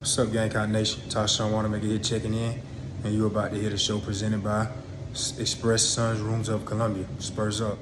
What's up, Gamecock Nation? Tashawn Wanamaker here checking in, and you're about to hear the show presented by Express Suns Rooms of Columbia. Spurs up.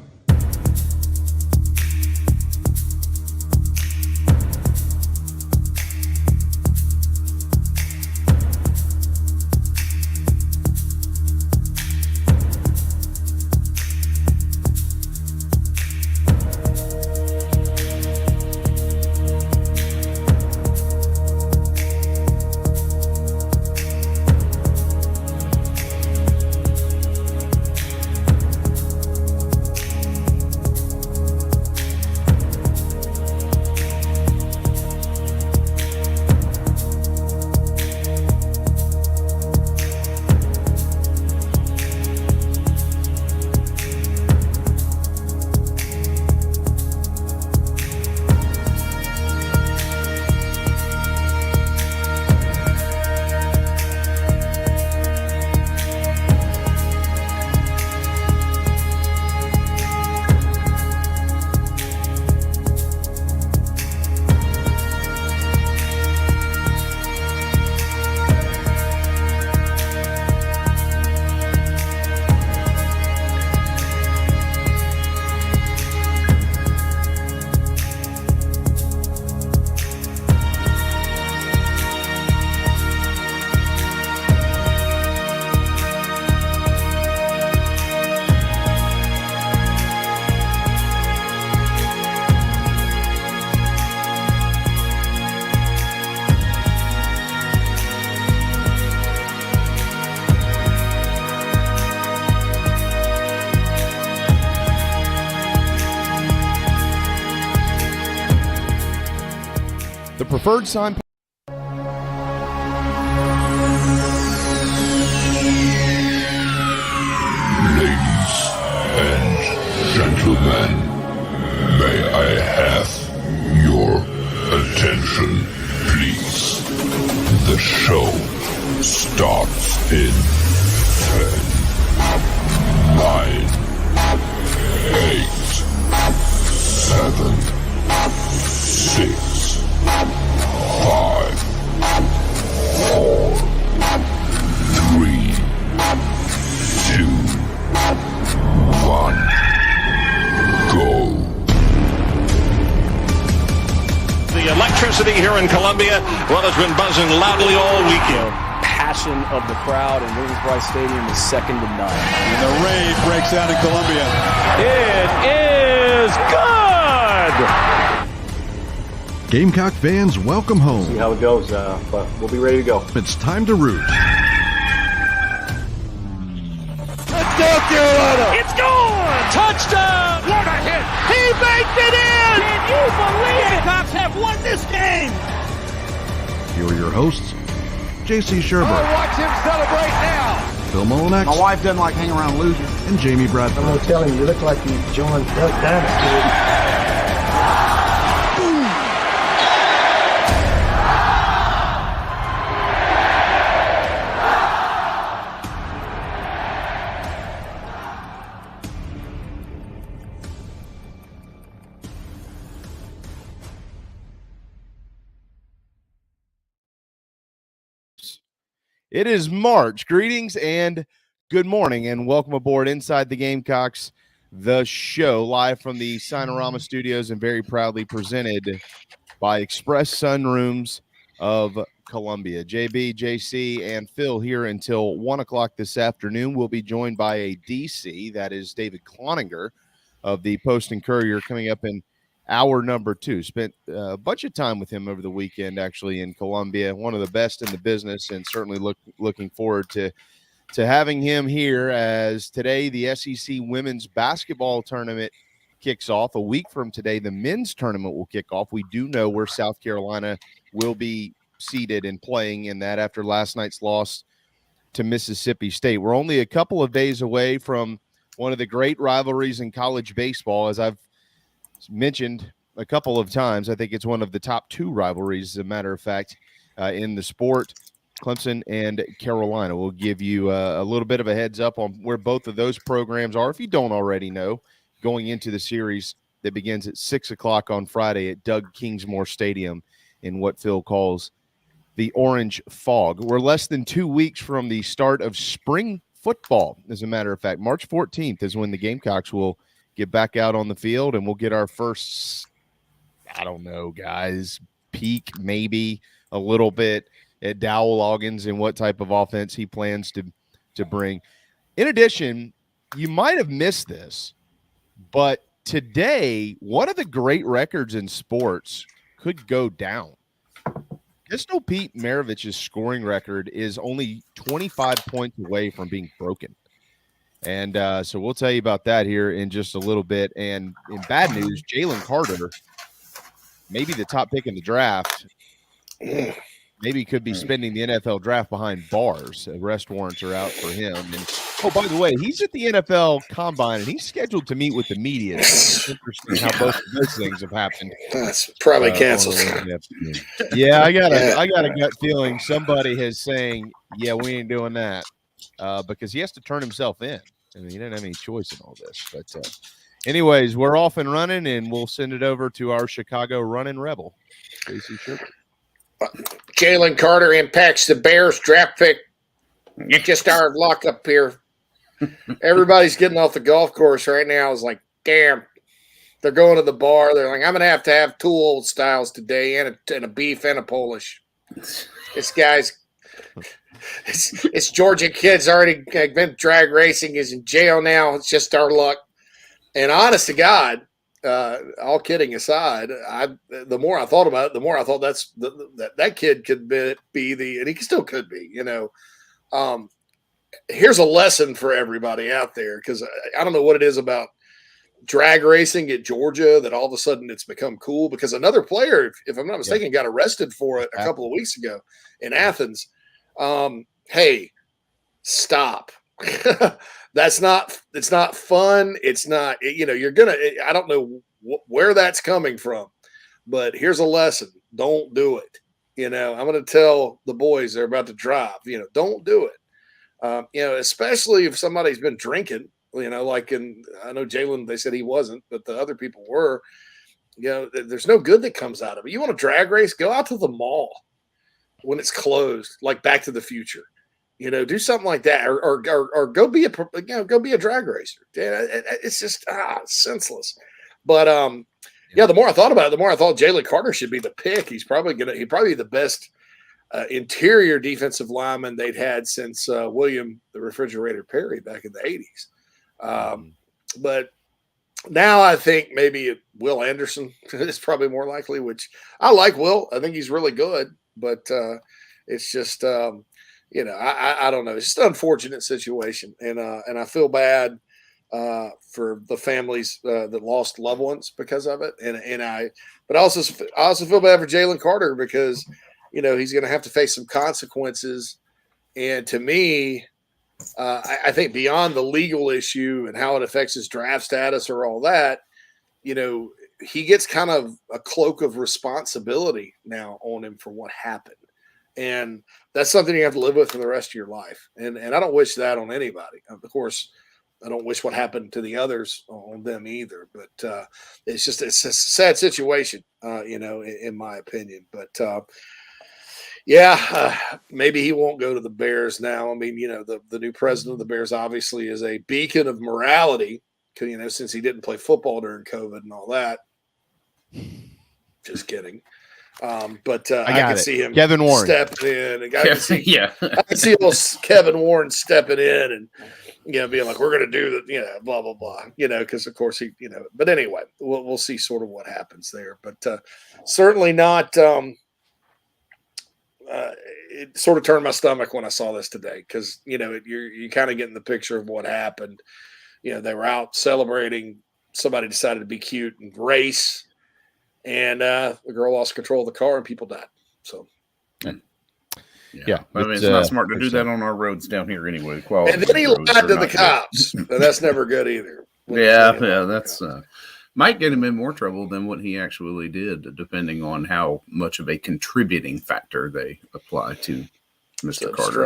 Preferred sign. Ladies and gentlemen, may I have your attention, please? The show starts in 10, 9, 8, 7, 6, 5, 4, 3, 2, 1, go. The electricity here in Columbia, well, has been buzzing loudly all weekend. Passion of the crowd in Williams-Brice Stadium is second to none. And the rave breaks out in Columbia. It is good! Gamecock fans, welcome home. See how it goes, but we'll be ready to go. It's time to root. Touchdown, Carolina! It's gone! Touchdown! What a hit! He baked it in! Can you believe it? Gamecocks have won this game! Here are your hosts, J.C. Sherber. Oh, watch him celebrate now! Phil Molinex. My wife doesn't like hanging around losers. And Jamie Bradford. I'm going to tell him, you look like you joined Duck Dynasty. It is March. Greetings and good morning, and welcome aboard Inside the Gamecocks, the show, live from the Sinorama Studios and very proudly presented by Express Sunrooms of Columbia. JB, JC, and Phil here until 1 o'clock this afternoon. We'll be joined by a DC, that is David Cloninger of the Post and Courier, coming up in hour number 2. Spent a bunch of time with him over the weekend, actually, in Columbia. One of the best in the business, and certainly looking forward to having him here as today the SEC women's basketball tournament kicks off. A week from today, the men's tournament will kick off. We do know where South Carolina will be seated and playing in that after last night's loss to Mississippi State. We're only a couple of days away from one of the great rivalries in college baseball, as I've mentioned a couple of times. I think it's one of the top 2 rivalries, as a matter of fact, in the sport. Clemson and Carolina. We'll give you a little bit of a heads up on where both of those programs are, if you don't already know, going into the series that begins at 6 o'clock on Friday at Doug Kingsmore Stadium in what Phil calls the orange fog. We're less than 2 weeks from the start of spring football. As a matter of fact, March 14th is when the Gamecocks will get back out on the field, and we'll get our first, I don't know, guys, peek maybe a little bit at Dowell Loggins and what type of offense he plans to bring. In addition, you might have missed this, but today, one of the great records in sports could go down. Pistol Pete Maravich's scoring record is only 25 points away from being broken. And so we'll tell you about that here in just a little bit. And in bad news, Jalen Carter, maybe the top pick in the draft, maybe could be spending the NFL draft behind bars. Arrest warrants are out for him. And oh, by the way, he's at the NFL Combine, and he's scheduled to meet with the media. It's interesting how both of those things have happened. That's probably canceled. Yeah, I got a gut feeling somebody is saying, yeah, we ain't doing that, because he has to turn himself in. I mean, he didn't have any choice in all this. But anyways, we're off and running, and we'll send it over to our Chicago running rebel, Casey Sugar. Jalen Carter impacts the Bears draft pick. Just our luck up here. Everybody's getting off the golf course right now. It's like, damn, they're going to the bar. They're like, I'm going to have 2 old styles today and a beef and a Polish. This guy's – it's Georgia kids already been drag racing. He's in jail now. It's just our luck. And honest to God, all kidding aside, the more I thought about it, the more I thought that kid could be the – and he still could be, you know. Here's a lesson for everybody out there, because I don't know what it is about drag racing at Georgia that all of a sudden it's become cool, because another player, if I'm not mistaken, got arrested for it a couple of weeks ago in Athens. Hey, stop. It's not fun. It's not, I don't know where that's coming from, but here's a lesson. Don't do it. I'm going to tell the boys they're about to drive, don't do it. Especially if somebody's been drinking, I know Jalen, they said he wasn't, but the other people were, there's no good that comes out of it. You want to drag race, go out to the mall when it's closed, like Back to the Future, do something like that, or go be a drag racer. It's just senseless. But the more I thought about it, the more I thought Jalen Carter should be the pick. He's probably the best interior defensive lineman they'd had since William the Refrigerator Perry back in the 80s. But now I think maybe Will Anderson is probably more likely, which I like Will. I think he's really good, but it's just, I don't know. It's just an unfortunate situation. And I feel bad for the families that lost loved ones because of it. But I also feel bad for Jalen Carter, because he's going to have to face some consequences. And to me, I think beyond the legal issue and how it affects his draft status or all that, he gets kind of a cloak of responsibility now on him for what happened. And that's something you have to live with for the rest of your life. And I don't wish that on anybody. Of course, I don't wish what happened to the others on them either. But it's a sad situation, in my opinion. But maybe he won't go to the Bears now. I mean, the new president of the Bears obviously is a beacon of morality, since he didn't play football during COVID and all that. Just kidding. But I can see him Kevin Warren stepping in. And I can see little Kevin Warren stepping in and, being like, we're going to do the, blah, blah, blah, because of course he, but anyway, we'll see sort of what happens there. But certainly not. It sort of turned my stomach when I saw this today, because you're kind of getting the picture of what happened. They were out celebrating. Somebody decided to be cute and race, and the girl lost control of the car and people died. So, yeah. I mean, it's not smart to do that on our roads down here anyway. And then he lied to the cops, and that's never good either. That's might get him in more trouble than what he actually did, depending on how much of a contributing factor they apply to Mr. Carter.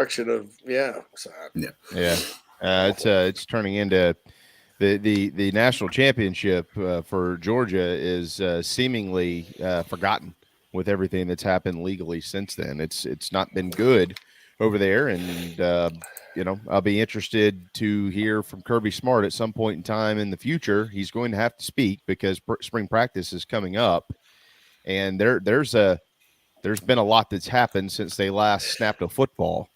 It's turning into the national championship for Georgia is seemingly forgotten with everything that's happened legally since then. It's not been good over there, and I'll be interested to hear from Kirby Smart at some point in time in the future. He's going to have to speak because spring practice is coming up, and there's been a lot that's happened since they last snapped a football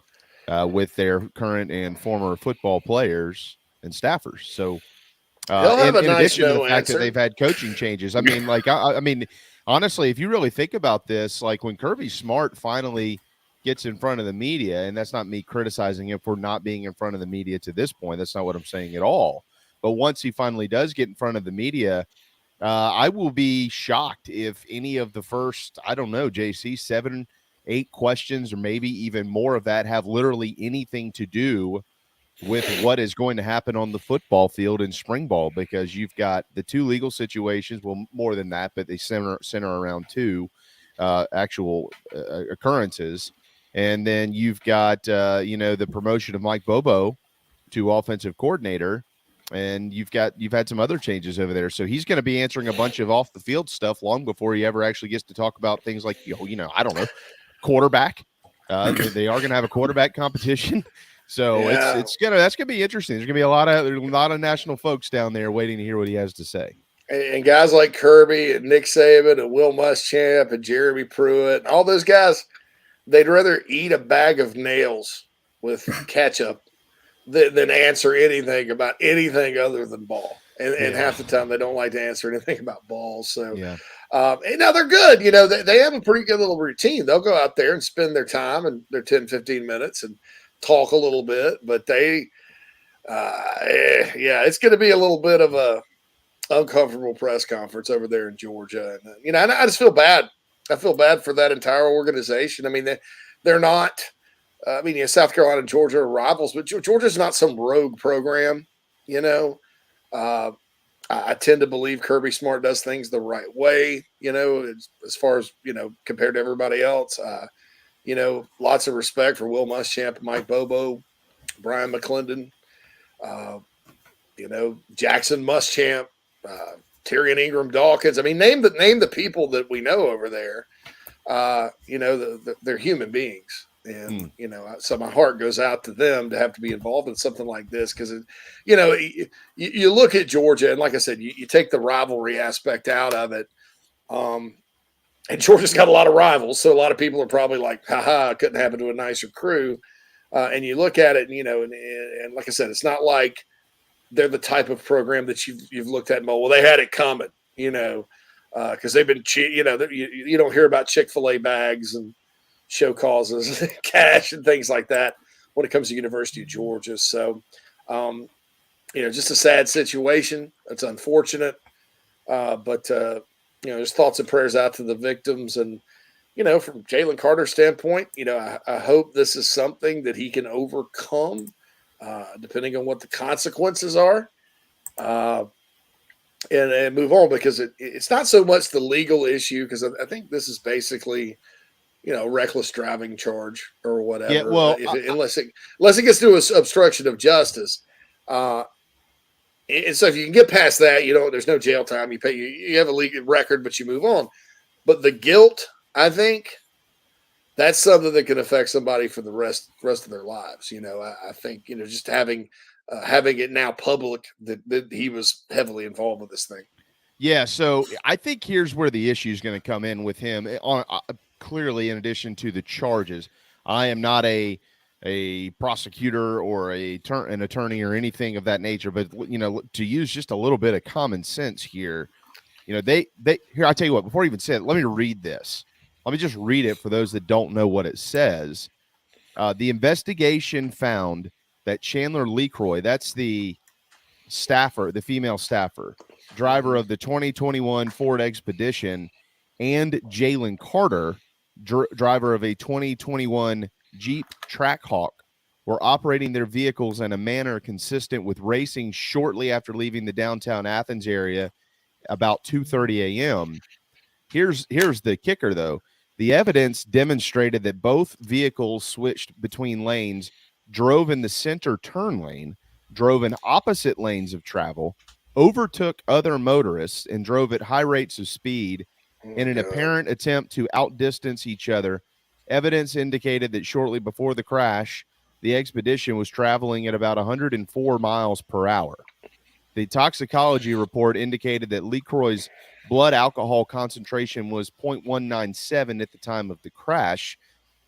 with their current and former football players and staffers. So, in addition to the fact that they've had coaching changes, I mean, honestly, if you really think about this, like when Kirby Smart finally gets in front of the media, and that's not me criticizing him for not being in front of the media to this point. That's not what I'm saying at all. But once he finally does get in front of the media, I will be shocked if any of the first, I don't know, JC, 7, 8 questions, or maybe even more of that have literally anything to do with what is going to happen on the football field in spring ball, because you've got the 2 legal situations, well, more than that, but they center around 2 actual occurrences. And then you've got, the promotion of Mike Bobo to offensive coordinator, and you've had some other changes over there. So he's going to be answering a bunch of off the field stuff long before he ever actually gets to talk about things like, I don't know, quarterback. They are going to have a quarterback competition. So that's going to be interesting. There's going to be a lot of national folks down there waiting to hear what he has to say. And guys like Kirby and Nick Saban and Will Muschamp and Jeremy Pruitt and all those guys, they'd rather eat a bag of nails with ketchup than answer anything about anything other than ball. And half the time they don't like to answer anything about balls. So, and now they're good. They have a pretty good little routine. They'll go out there and spend their time and their 10, 15 minutes and talk a little bit. But they, it's going to be a little bit of a uncomfortable press conference over there in Georgia. And, I just feel bad. I feel bad for that entire organization. I mean, they're not – South Carolina and Georgia are rivals, but Georgia's not some rogue program, I tend to believe Kirby Smart does things the right way, as far as, compared to everybody else. Lots of respect for Will Muschamp, Mike Bobo, Brian McClendon, Jackson Muschamp, Tyrion Ingram Dawkins. I mean, name the people that we know over there. They're human beings. And, so my heart goes out to them to have to be involved in something like this. Cause you look at Georgia, and like I said, you take the rivalry aspect out of it. And Georgia's got a lot of rivals. So a lot of people are probably like, it couldn't happen to a nicer crew. And you look at it and like I said, it's not like they're the type of program that you've looked at and well, they had it coming, cause they've been you don't hear about Chick-fil-A bags and show causes, cash, and things like that when it comes to University of Georgia. So, just a sad situation. It's unfortunate, but just thoughts and prayers out to the victims. And from Jalen Carter's standpoint, I hope this is something that he can overcome, depending on what the consequences are, and move on, because it's not so much the legal issue, because I think this is basically reckless driving charge or whatever. Yeah, well, unless it gets to obstruction of justice. And so if you can get past that, there's no jail time. You have a legal record, but you move on. But the guilt, I think, that's something that can affect somebody for the rest of their lives. I think, just having it now public that he was heavily involved with this thing. Yeah. So I think here's where the issue is going to come in with him. Clearly, in addition to the charges, I am not a prosecutor or an attorney or anything of that nature, but to use just a little bit of common sense here, they here, I tell you what, before I even say it, let me read this. Let me just read it for those that don't know what it says. The investigation found that Chandler LeCroy, that's the staffer, the female staffer, driver of the 2021 Ford Expedition, and Jalen Carter, driver of a 2021 Jeep Trackhawk, were operating their vehicles in a manner consistent with racing shortly after leaving the downtown Athens area about 2:30 a.m. Here's the kicker, though. The evidence demonstrated that both vehicles switched between lanes, drove in the center turn lane, drove in opposite lanes of travel, overtook other motorists, and drove at high rates of speed in an apparent attempt to outdistance each other. Evidence indicated that shortly before the crash, the expedition was traveling at about 104 miles per hour. The toxicology report indicated that LeCroy's blood alcohol concentration was 0.197 at the time of the crash.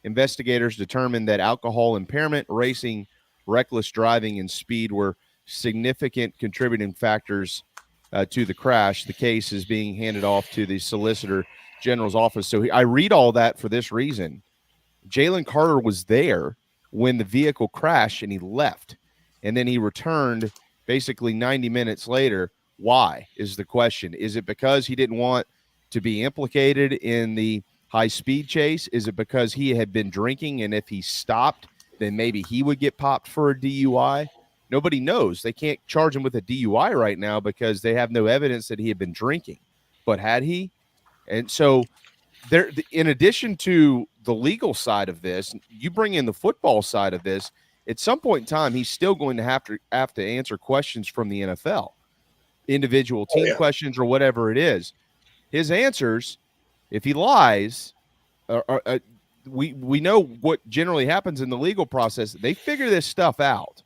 Investigators determined that alcohol impairment, racing, reckless driving, and speed were significant contributing factors to the crash. The case is being handed off to the Solicitor General's office. So I read all that for this reason. Jalen Carter was there when the vehicle crashed, and he left. And then he returned basically 90 minutes later. Why is the question? Is it because he didn't want to be implicated in the high-speed chase? Is it because he had been drinking, and if he stopped, then maybe he would get popped for a DUI? Nobody knows. They can't charge him with a DUI right now because they have no evidence that he had been drinking. But had he? And so there, in addition to the legal side of this, you bring in the football side of this, at some point in time, he's still going to have to answer questions from the NFL, individual team questions or whatever it is. His answers, if he lies, we know what generally happens in the legal process. They figure this stuff out,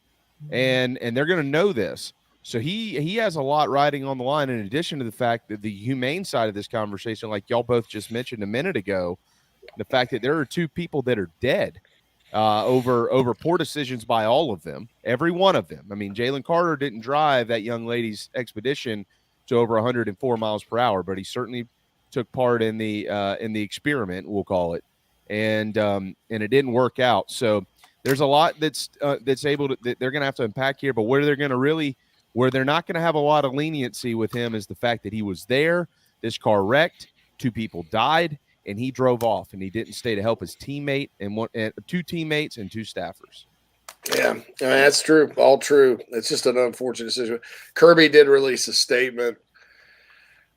and they're going to know this. So he has a lot riding on the line, in addition to the fact that the humane side of this conversation, like y'all both just mentioned a minute ago, the fact that there are two people that are dead over poor decisions by all of them, every one of them. I mean, Jalen Carter didn't drive that young lady's expedition to over 104 miles per hour, but he certainly took part in the experiment, we'll call it, and it didn't work out. So there's a lot that's able to that they're going to have to unpack here. But where they're not going to have a lot of leniency with him is the fact that he was there. This car wrecked, 2 people died, and he drove off, and he didn't stay to help his teammate and 2 teammates and 2 staffers. Yeah, I mean, that's true. All true. It's just an unfortunate decision. Kirby did release a statement.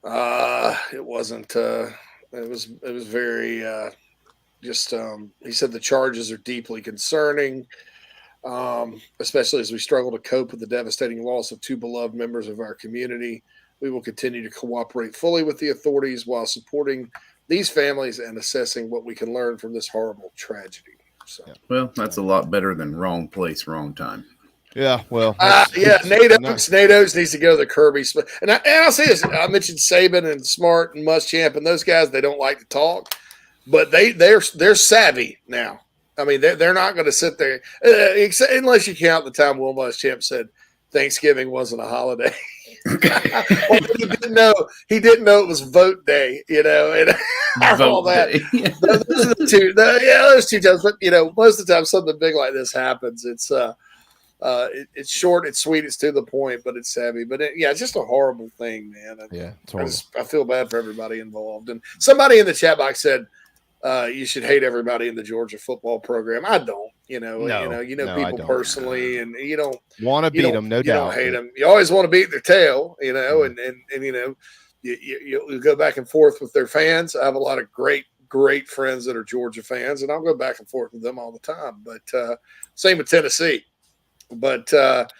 It wasn't. It was very. He said the charges are deeply concerning, especially as we struggle to cope with the devastating loss of 2 beloved members of our community. We will continue to cooperate fully with the authorities while supporting these families and assessing what we can learn from this horrible tragedy. So. Well, that's a lot better than wrong place, wrong time. Yeah, well. Nate Oates needs to go to the Kirby. And I'll say this. I mentioned Saban and Smart and Muschamp, and those guys, they don't like to talk, but they're savvy now. I mean, they're not going to sit there, unless you count the time Will Muschamp said Thanksgiving wasn't a holiday. Well, he didn't know it was vote day, and all that. Those are the two. Those 2 times. But most of the time, something big like this happens. It's short, it's sweet, it's to the point, but it's savvy. But it's just a horrible thing, man. I feel bad for everybody involved. And somebody in the chat box said you should hate everybody in the Georgia football program. I don't. People personally, and you don't want to beat them. No doubt, you don't hate them. You always want to beat their tail, and you go back and forth with their fans. I have a lot of great friends that are Georgia fans, and I'll go back and forth with them all the time. But same with Tennessee. But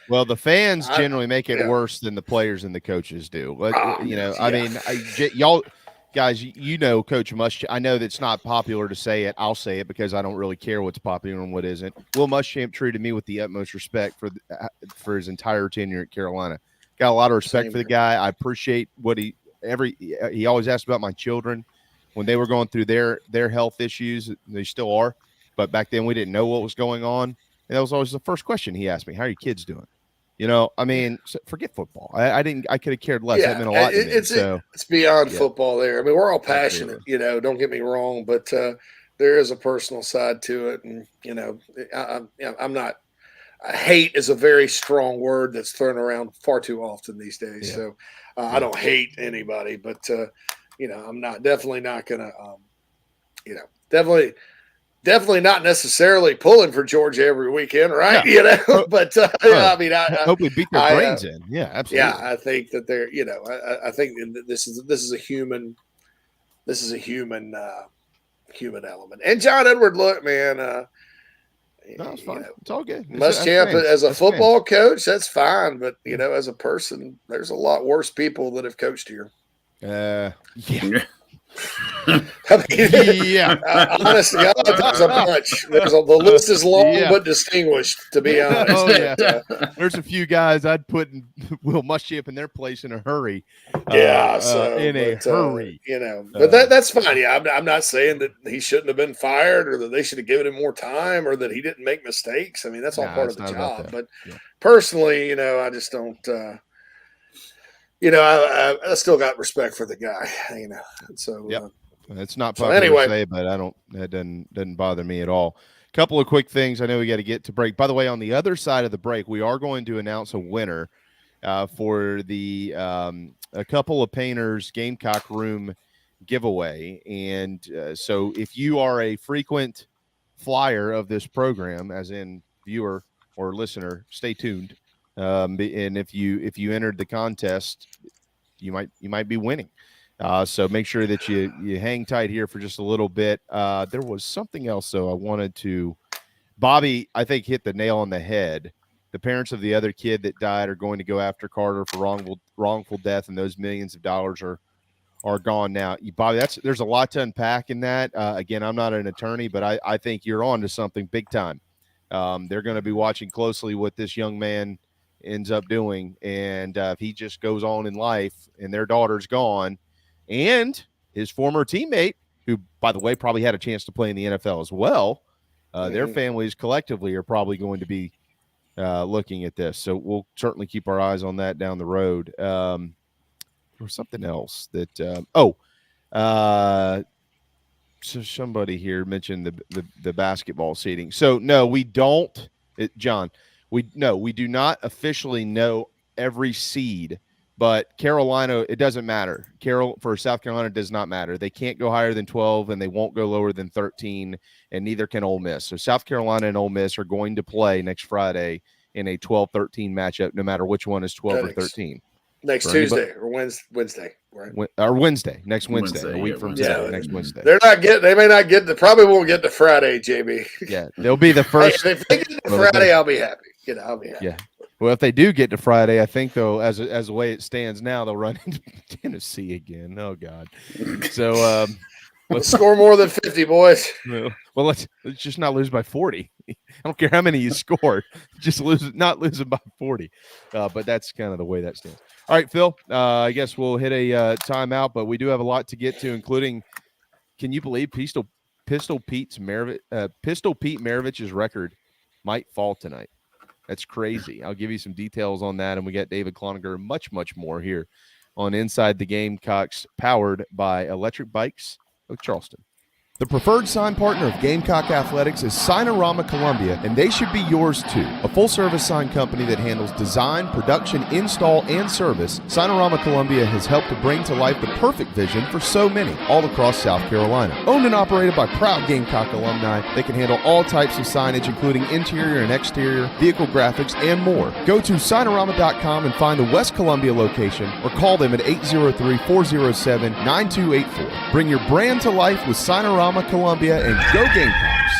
well, the fans generally make it worse than the players and the coaches do. But y'all. Guys, Coach Muschamp. I know that's not popular to say it. I'll say it because I don't really care what's popular and what isn't. Will Muschamp treated me with the utmost respect for his entire tenure at Carolina. Got a lot of respect for the guy. I appreciate what he always asked about my children when they were going through their health issues. They still are, but back then we didn't know what was going on, and that was always the first question he asked me: "How are your kids doing?" Forget football. I could have cared less. That meant a lot to me. It's beyond football there. I mean, we're all passionate, don't get me wrong, but there is a personal side to it. And, I'm not – hate is a very strong word that's thrown around far too often these days. Yeah. So I don't hate anybody, but, I'm definitely not going to, definitely not necessarily pulling for Georgia every weekend, right? But I hope we beat their brains in. Yeah, absolutely. Yeah, I think that they're, I think this is a human element. And John Edward, look, man, no, it's fine. It's all good. Muschamp as a football coach, that's fine, but as a person, there's a lot worse people that have coached here. Yeah. I mean, Yeah. Honestly, there's a bunch. The list is long but distinguished, to be honest. Oh, yeah. There's a few guys I'd put Will Muschamp in their place in a hurry. Yeah, hurry. But that's fine. Yeah, I'm not saying that he shouldn't have been fired or that they should have given him more time or that he didn't make mistakes. I mean, that's all part of the job. But personally, I just don't. I still got respect for the guy. So it's not popular to say, but that doesn't bother me at all. A couple of quick things. I know we got to get to break. By the way, on the other side of the break, we are going to announce a winner for the a couple of painters Gamecock Room giveaway. And so if you are a frequent flyer of this program, as in viewer or listener, stay tuned. And if you entered the contest, you might be winning. So make sure that you hang tight here for just a little bit. There was something else, though, I wanted to. Bobby, I think, hit the nail on the head. The parents of the other kid that died are going to go after Carter for wrongful death, and those millions of dollars are gone now. Bobby, there's a lot to unpack in that. Again, I'm not an attorney, but I think you're on to something big time. They're going to be watching closely what this young man ends up doing, and if he just goes on in life and their daughter's gone, and his former teammate, who, by the way, probably had a chance to play in the NFL as well, their families collectively are probably going to be looking at this. So we'll certainly keep our eyes on that down the road. There was something else that so somebody here mentioned the basketball seating. So no, we don't, John. We do not officially know every seed, but Carolina, it doesn't matter. For South Carolina, it does not matter. They can't go higher than 12, and they won't go lower than 13, and neither can Ole Miss. So South Carolina and Ole Miss are going to play next Friday in a 12-13 matchup, no matter which one is 12 or 13. Next Tuesday or Wednesday, right? Or Wednesday, next Wednesday, a week from today, next Wednesday. They may not get probably won't get to Friday, JB. Yeah, they'll be the first. Hey, if they get to Friday, I'll be happy. I'll be happy. Yeah. Well, if they do get to Friday, I think, though, as the way it stands now, they'll run into Tennessee again. Oh, God. So let's score more than 50, boys. Well, let's just not lose by 40. I don't care how many you score. Just not losing by 40. But that's kind of the way that stands. All right, Phil, I guess we'll hit a timeout, but we do have a lot to get to, including, can you believe Pistol Pete Maravich's record might fall tonight? That's crazy. I'll give you some details on that, and we got David Cloninger, much, much more here on Inside the Gamecocks, powered by Electric Bikes of Charleston. The preferred sign partner of Gamecock Athletics is Signorama Columbia, and they should be yours too. A full-service sign company that handles design, production, install, and service, Signorama Columbia has helped to bring to life the perfect vision for so many all across South Carolina. Owned and operated by proud Gamecock alumni, they can handle all types of signage, including interior and exterior, vehicle graphics, and more. Go to Signorama.com and find the West Columbia location, or call them at 803-407-9284. Bring your brand to life with Signorama Columbia, and go Gamecocks.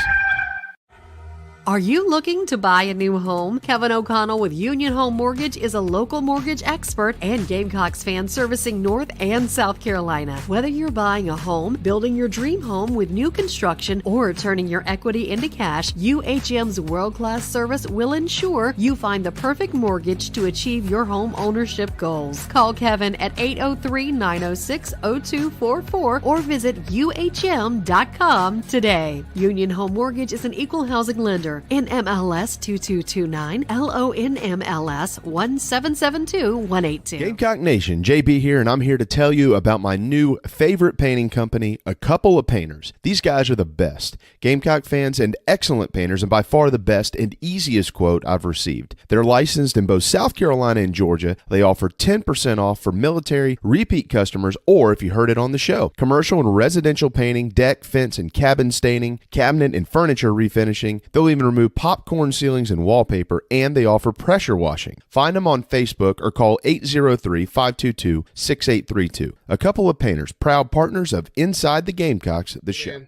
Are you looking to buy a new home? Kevin O'Connell with Union Home Mortgage is a local mortgage expert and Gamecocks fan servicing North and South Carolina. Whether you're buying a home, building your dream home with new construction, or turning your equity into cash, UHM's world-class service will ensure you find the perfect mortgage to achieve your home ownership goals. Call Kevin at 803-906-0244 or visit UHM.com today. Union Home Mortgage is an equal housing lender. NMLS 2229, LONMLS 1772182. Gamecock Nation, JB here, and I'm here to tell you about my new favorite painting company, A Couple of Painters. These guys are the best. Gamecock fans and excellent painters, and by far the best and easiest quote I've received. They're licensed in both South Carolina and Georgia. They offer 10% off for military, repeat customers, or if you heard it on the show, commercial and residential painting, deck, fence, and cabin staining, cabinet and furniture refinishing. They'll even remove popcorn ceilings and wallpaper, and they offer pressure washing. Find them on Facebook or call 803-522-6832. A Couple of Painters, proud partners of Inside the Gamecocks, the show.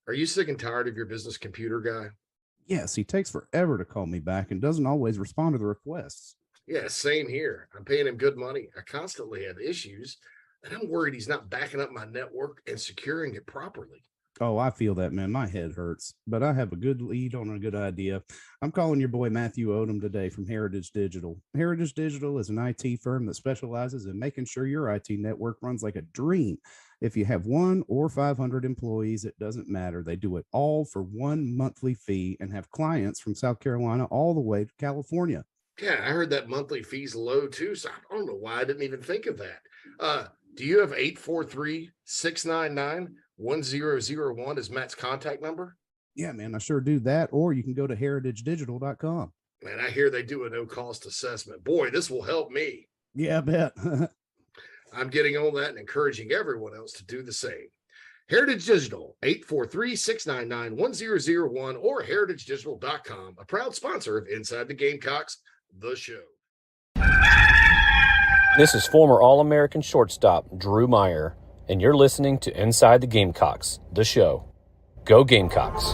Are you sick and tired of your business computer guy? Yes, he takes forever to call me back and doesn't always respond to the requests. Yeah, same here. I'm paying him good money. I constantly have issues. and I'm worried he's not backing up my network and securing it properly. Oh, I feel that, man. My head hurts, but I have a good lead on a good idea. I'm calling your boy Matthew Odom today from Heritage Digital. Heritage Digital is an IT firm that specializes in making sure your IT network runs like a dream. If you have 1 or 500 employees, it doesn't matter. They do it all for one monthly fee and have clients from South Carolina all the way to California. Yeah, I heard that monthly fee's low too, so I don't know why I didn't even think of that. Do you have 843-699-1001 as Matt's contact number? Yeah, man, I sure do that. Or you can go to heritagedigital.com. Man, I hear they do a no-cost assessment. Boy, this will help me. Yeah, I bet. I'm getting on that and encouraging everyone else to do the same. Heritage Digital, 843-699-1001 or heritagedigital.com, a proud sponsor of Inside the Gamecocks, the show. This is former All-American shortstop Drew Meyer, and you're listening to Inside the Gamecocks, the show. Go Gamecocks.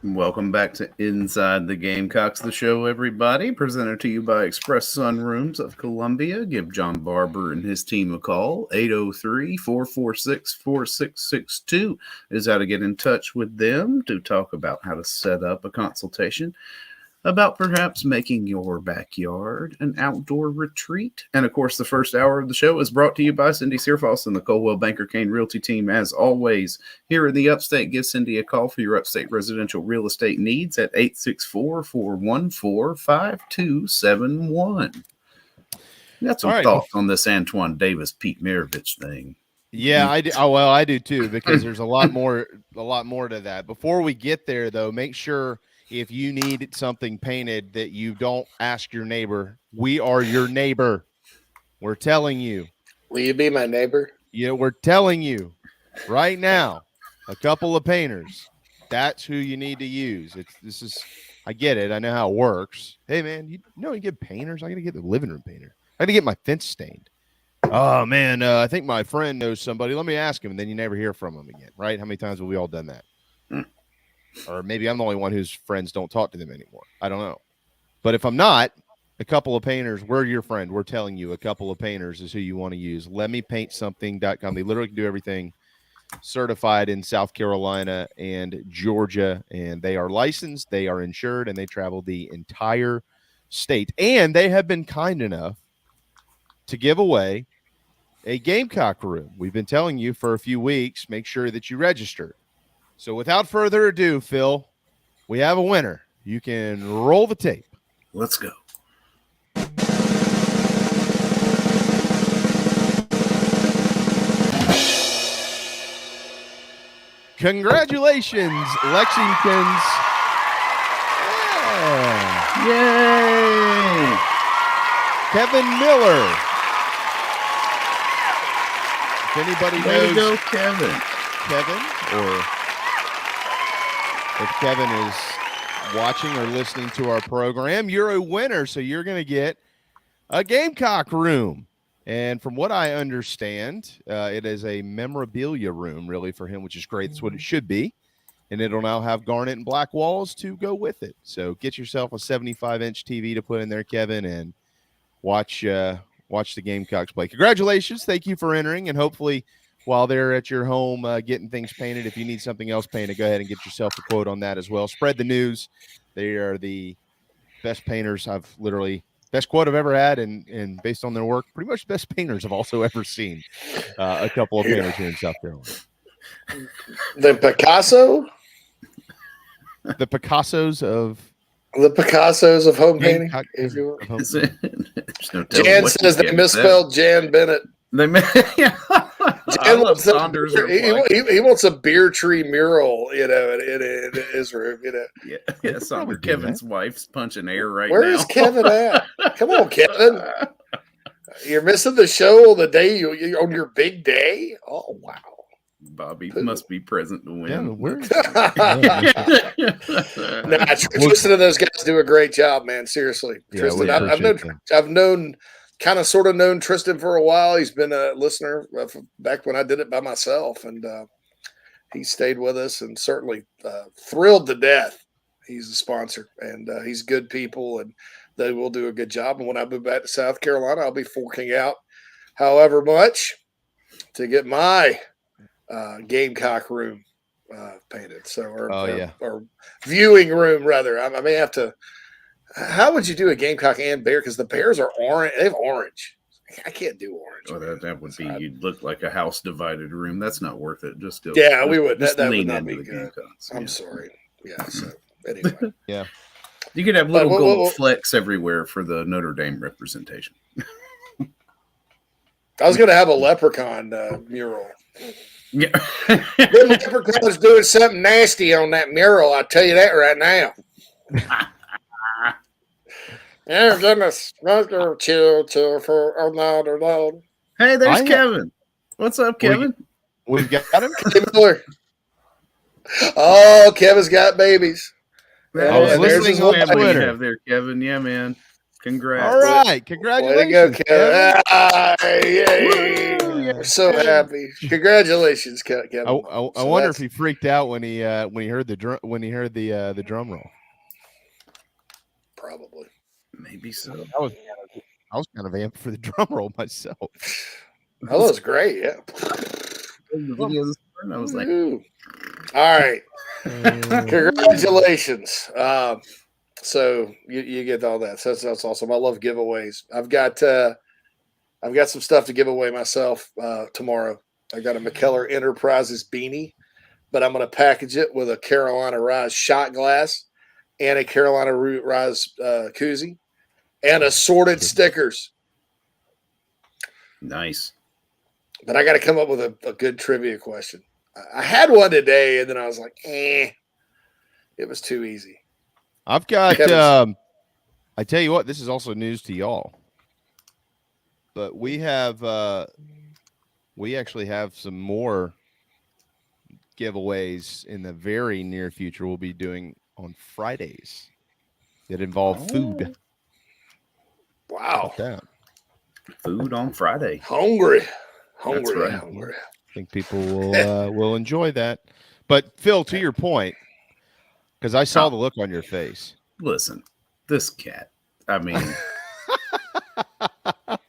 Welcome back to Inside the Gamecocks, the show, everybody. Presented to you by Express Sunrooms of Columbia. Give John Barber and his team a call. 803-446-4662 is how to get in touch with them to talk about how to set up a consultation about perhaps making your backyard an outdoor retreat. And, of course, the first hour of the show is brought to you by Cindy Searfoss and the Coldwell Banker Kane Realty team. As always, here in the Upstate, give Cindy a call for your upstate residential real estate needs at 864-414-5271. Got some thoughts on this Antoine Davis-Pete Maravich thing. Yeah, I do. Oh, well, I do too, because there's a lot more to that. Before we get there, though, make sure if you need something painted that you don't ask your neighbor. We are your neighbor. We're telling you. Will you be my neighbor? Yeah, we're telling you right now, a couple of painters. That's who you need to use. I get it. I know how it works. Hey, man, you get painters. I got to get the living room painter. I got to get my fence stained. Oh, man, I think my friend knows somebody. Let me ask him, and then you never hear from him again, right? How many times have we all done that? Or maybe I'm the only one whose friends don't talk to them anymore. I don't know. But if I'm not, a couple of painters, we're your friend. We're telling you a couple of painters is who you want to use. LetMePaintSomething.com. They literally can do everything, certified in South Carolina and Georgia. And they are licensed, they are insured, and they travel the entire state. And they have been kind enough to give away a Gamecock room. We've been telling you for a few weeks, make sure that you register. So without further ado, Phil, we have a winner. You can roll the tape. Let's go. Congratulations, Lexington's. Yeah. Yay! Kevin Miller. If anybody Way knows to go, Kevin, or if Kevin is watching or listening to our program, you're a winner. So you're going to get a Gamecock room. And from what I understand, it is a memorabilia room, really, for him, which is great. That's what it should be. And it'll now have garnet and black walls to go with it. So get yourself a 75-inch TV to put in there, Kevin, and watch the Gamecocks play. Congratulations. Thank you for entering. And hopefully, while they're at your home getting things painted, if you need something else painted, go ahead and get yourself a quote on that as well. Spread the news. They are the best painters best quote I've ever had, and based on their work, pretty much best painters I've also ever seen. A couple of painters here in South Carolina. The Picasso? The Picassos of home painting, if you will. Jan says they misspelled Jan Bennett. Jan wants he wants a beer tree mural, in his room, Yeah, Sandra, Kevin's wife's punching air right Where now. Where's Kevin at? Come on, Kevin. You're missing the show the day you on your big day? Oh, wow. Bobby must be present to win. Tristan and those guys do a great job, man. Seriously, Tristan. I've known kind of sort of known Tristan for a while. He's been a listener back when I did it by myself, and he stayed with us and certainly thrilled to death. He's a sponsor, and he's good people, and they will do a good job. And when I move back to South Carolina, I'll be forking out however much to get my Gamecock room painted. So, or viewing room rather. I may have to. How would you do a Gamecock and Bear? Because the Bears are orange. They have orange. I can't do orange. Oh, that would be. You'd look like a house divided room. That's not worth it. Just go. Yeah, we would. Just that would lean not into be the good. Gamecocks. I'm sorry. Yeah. So anyway. Yeah. You could have little gold flecks everywhere for the Notre Dame representation. I was going to have a leprechaun mural. Yeah. The leprechaun's doing something nasty on that mural. I'll tell you that right now. Yeah, goodness. Chill for another load. Hey, there's Kevin. What's up, Kevin? We've got him. Miller. Oh, Kevin's got babies. I was listening on Twitter. You have there, Kevin. Yeah, man. Congrats. All right. Congratulations. Way to go, Kevin. We're so happy. Congratulations, Kevin. I wonder if he freaked out when he heard the drum roll. Probably. Maybe so. I was kind of amped for the drum roll myself. That was great. Yeah. I was like, all right. Congratulations. So you get all that. So that's awesome. I love giveaways. I've got some stuff to give away myself tomorrow. I got a McKellar Enterprises beanie, but I'm going to package it with a Carolina Rise shot glass and a Carolina Rise koozie and assorted stickers. Nice. But I got to come up with a good trivia question. I had one today, and then I was like, it was too easy. I've got, I tell you what, this is also news to y'all. But we actually have some more giveaways in the very near future we'll be doing on Fridays that involve food. Wow. Food on Friday. Hungry. Right. Hungry. I think people will enjoy that. But Phil, to your point, because I saw the look on your face. Listen, this cat. I mean,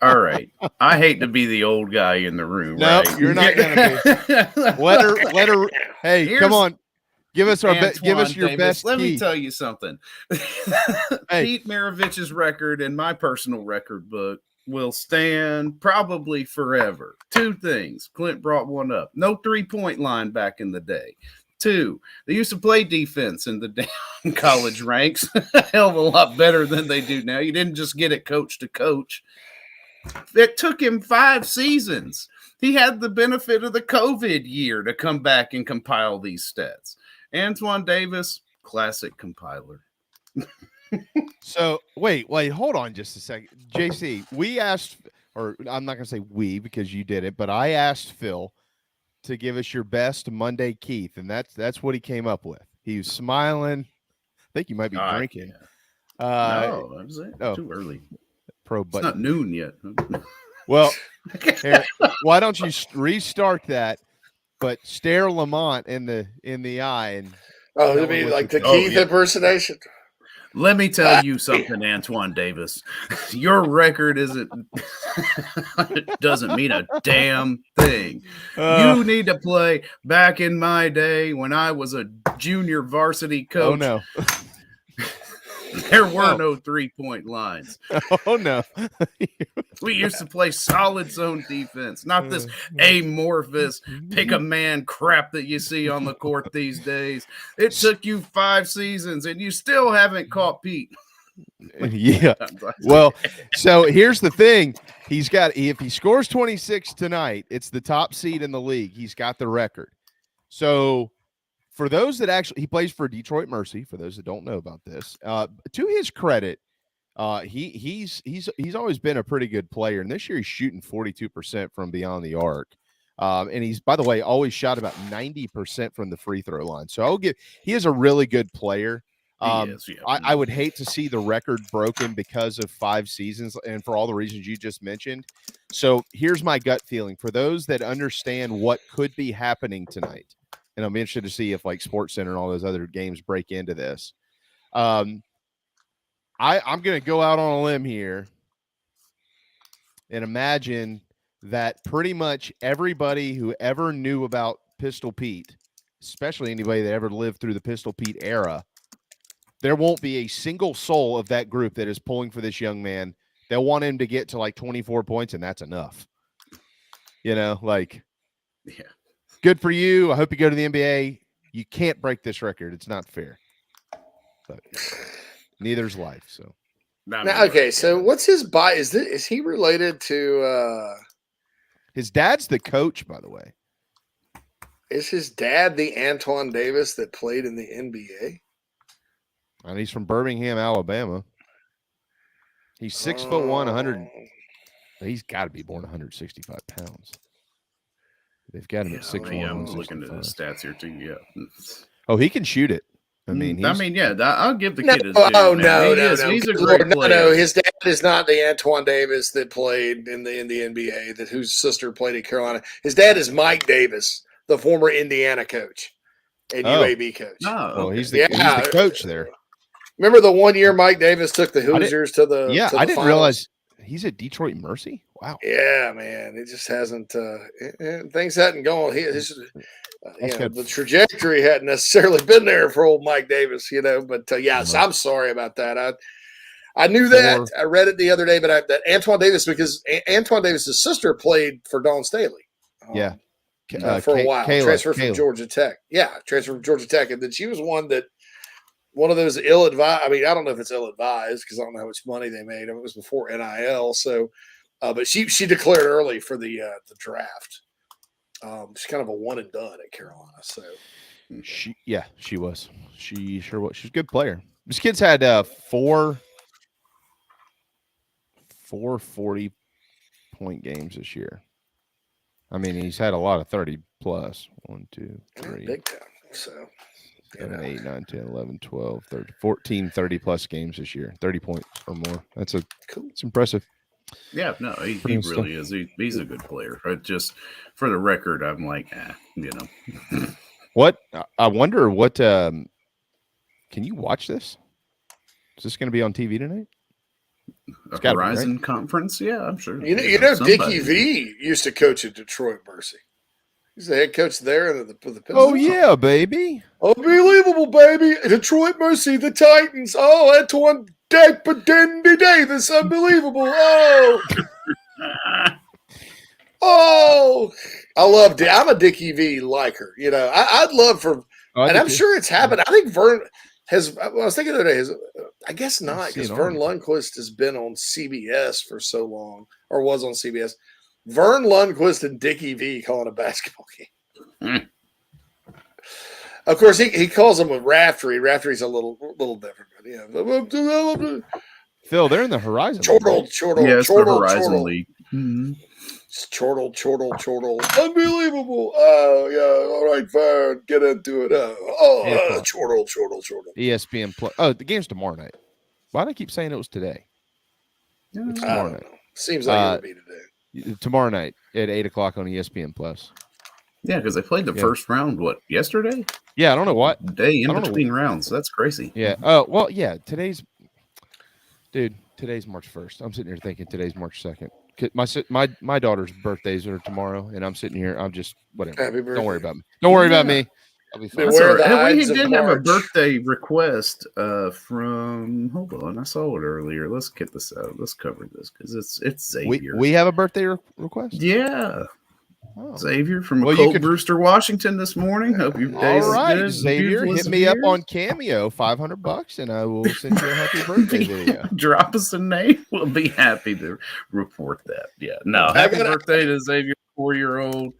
all right. I hate to be the old guy in the room. No, right? you're not going to be. Let her. Hey, come on. Give us your Davis, best. Let key. me tell you something. Hey. Pete Maravich's record in my personal record book will stand probably forever. Two things. Clint brought one up. No 3-point line back in the day. Two, they used to play defense in the down college ranks a hell of a lot better than they do now. You didn't just get it coach to coach. It took him 5 seasons. He had the benefit of the COVID year to come back and compile these stats. Antoine Davis, classic compiler. So wait, hold on just a second. JC, we asked, or I'm not going to say we because you did it, but I asked Phil to give us your best Monday Keith, and that's what he came up with. He was smiling. I think you might be drinking. No, that was it. Oh, too early. Button. It's not noon yet. Well, here, why don't you restart that, but stare Lamont in the eye and you mean like the Keith impersonation? Let me tell you something, Antoine Davis. Your record doesn't mean a damn thing. You need to play back in my day when I was a junior varsity coach. Oh, no. There were no 3-point lines. Oh, no. We used to play solid zone defense, not this amorphous pick-a-man crap that you see on the court these days. It took you 5 seasons, and you still haven't caught Pete. Yeah. Well, so here's the thing. If he scores 26 tonight, it's the top seed in the league. He's got the record. So for those that he plays for Detroit Mercy, for those that don't know about this, to his credit, he's always been a pretty good player. And this year he's shooting 42% from beyond the arc. And he's, by the way, always shot about 90% from the free throw line. So he is a really good player. I would hate to see the record broken because of 5 seasons and for all the reasons you just mentioned. So here's my gut feeling for those that understand what could be happening tonight. And I'm interested to see if like Sports Center and all those other games break into this. I'm going to go out on a limb here and imagine that pretty much everybody who ever knew about Pistol Pete, especially anybody that ever lived through the Pistol Pete era, there won't be a single soul of that group that is pulling for this young man. They'll want him to get to like 24 points, and that's enough. Good for you. I hope you go to the NBA. You can't break this record. It's not fair. But neither's life. So now, okay. So what's his bias? Is he related to? His dad's the coach, by the way. Is his dad the Antoine Davis that played in the NBA? And he's from Birmingham, Alabama. He's 6'1", 100. He's got to be born 165 pounds. They've got him at 6'1". I'm looking at the stats here too. Yeah. Oh, he can shoot it. I mean, I'll give the kid his due. No. He's a great player. No, his dad is not the Antoine Davis that played in the NBA, whose sister played at Carolina. His dad is Mike Davis, the former Indiana coach and UAB coach. Oh, well, he's the coach there. Remember the 1 year Mike Davis took the Hoosiers to the I didn't finals? realize he's at Detroit Mercy. Wow. Yeah, man, it just hasn't. Things hadn't gone. The trajectory hadn't necessarily been there for old Mike Davis, But so I'm sorry about that. I knew that. I read it the other day, but that Antoine Davis, because Antoine Davis's sister played for Dawn Staley. For a while, transferred from Georgia Tech. Yeah, transferred from Georgia Tech, and then she was one of those ill-advised. I mean, I don't know if it's ill-advised because I don't know how much money they made. It was before NIL, so. But she declared early for the draft. She's kind of a one and done at Carolina. So she was. She sure was. She's a good player. This kid's had 4 40-point games this year. I mean, he's had a lot of 30 plus. 1, 2, 3. Big time. So 7, 8, 9, 10, 11, 12, 13, 14, 30 plus games this year. 30 points or more. That's cool. It's impressive. Yeah, no, he really is. He's a good player. Just for the record, I'm like, What? I wonder what. Can you watch this? Is this going to be on TV tonight? A Horizon Conference? Yeah, I'm sure. Dickie V used to coach at Detroit Mercy. He's the head coach there in the Pistons. Oh, yeah, baby. Unbelievable, baby. Detroit Mercy, the Titans. Oh, Antoine Davis, unbelievable. Oh, I loved it. I'm a Dickie V liker. I'd love for, and I'm sure it's happened. I think Vern has, I was thinking the other day, I guess not, because Vern Lundquist has been on CBS for so long, or was on CBS. Vern Lundquist and Dickie V calling a basketball game. Of course, he calls them with Raftery. Raftery's a little different. But Phil, they're in the Horizon League. It's the Horizon League. Mm-hmm. Chortle. Unbelievable. Oh, yeah. All right, Vern. Get into it. Chortle. ESPN Plus. Oh, the game's tomorrow night. Why do I keep saying it was today? It's tomorrow night. Seems like it would be today. Tomorrow night at 8 o'clock on ESPN Plus. Yeah, because they played the first round, yesterday? Yeah, I don't know what. Day in between rounds. That's crazy. Yeah. Oh, well, yeah. Today's March 1st. I'm sitting here thinking today's March 2nd. My daughter's birthdays are tomorrow, and I'm sitting here. I'm just, whatever. Happy birthday. Don't worry about me. Don't worry about me. I'll be fine. We did have a birthday request from, hold on, I saw it earlier. Let's get this out. Let's cover this because it's Xavier. We have a birthday request? Yeah. Oh. Xavier from Brewster, Washington this morning. Hope your day's good. Xavier, hit me up on Cameo, $500, and I will send you a happy birthday video. Drop us a name. We'll be happy to report that. Yeah. No, happy birthday to Xavier, 4-year-old.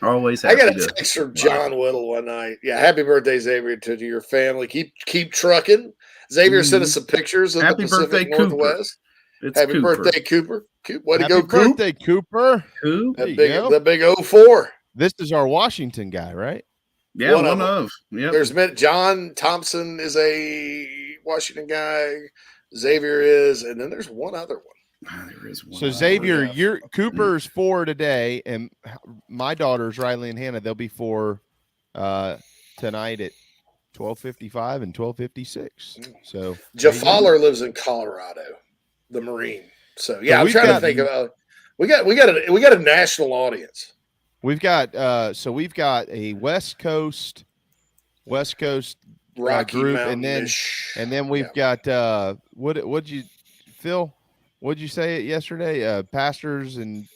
Always happy. I got a text from John Whittle one night. Yeah, happy birthday, Xavier, to your family. Keep trucking. Xavier sent us some pictures of the Pacific Northwest. Happy birthday, Cooper. Way to go, Coop. Happy birthday, Cooper. The big 04. This is our Washington guy, right? Yeah, one of. Yep. There's been John Thompson is a Washington guy. Xavier is, and then there's one other one. There is one. So Xavier, Cooper's 4 today, and my daughters Riley and Hannah, they'll be 4 tonight at 12:55 and 12:56. So Jeff Fowler lives in Colorado, the Marine. So yeah, I'm trying to think about. We got a national audience. We've got a West Coast Rocky group, and then we've got what'd you Phil? What'd you say it yesterday? Pastors and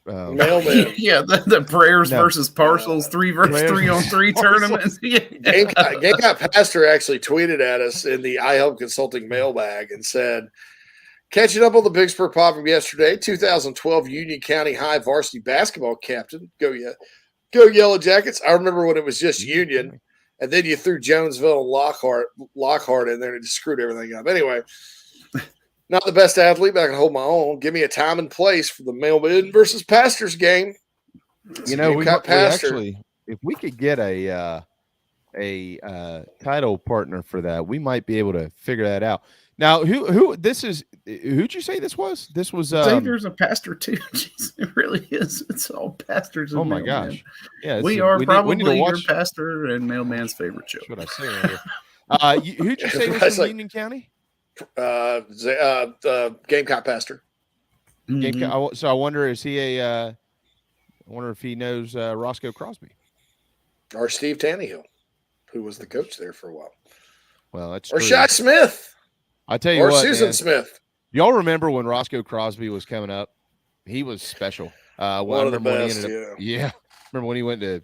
mailmen. Yeah, the prayers versus parcels, 3-on-3 tournaments. Gamecock Pastor actually tweeted at us in the I Help Consulting mailbag and said, catching up on the Vicksburg Pop from yesterday, 2012 Union County High varsity basketball captain. Go Yellow Jackets. I remember when it was just Union, and then you threw Jonesville and Lockhart in there and it just screwed everything up. Anyway, not the best athlete, but I can hold my own. Give me a time and place for the Mailman versus Pastors game. We actually, if we could get a title partner for that, we might be able to figure that out. Now, who'd you say this was? This was Xavier's a pastor too. Jeez, it really is. It's all pastors. And my mailman. Gosh! Yeah, we need your pastor and mailman's favorite show. That's what I say right here. Who'd you say was from Union County? Gamecock Pastor. Gamecock. So I wonder, is he I wonder if he knows Roscoe Crosby or Steve Tannehill, who was the coach there for a while. Well, that's or Shy Smith. I tell you or what, Susan man, Smith. Y'all remember when Roscoe Crosby was coming up? He was special. One of the best. Remember when he went to?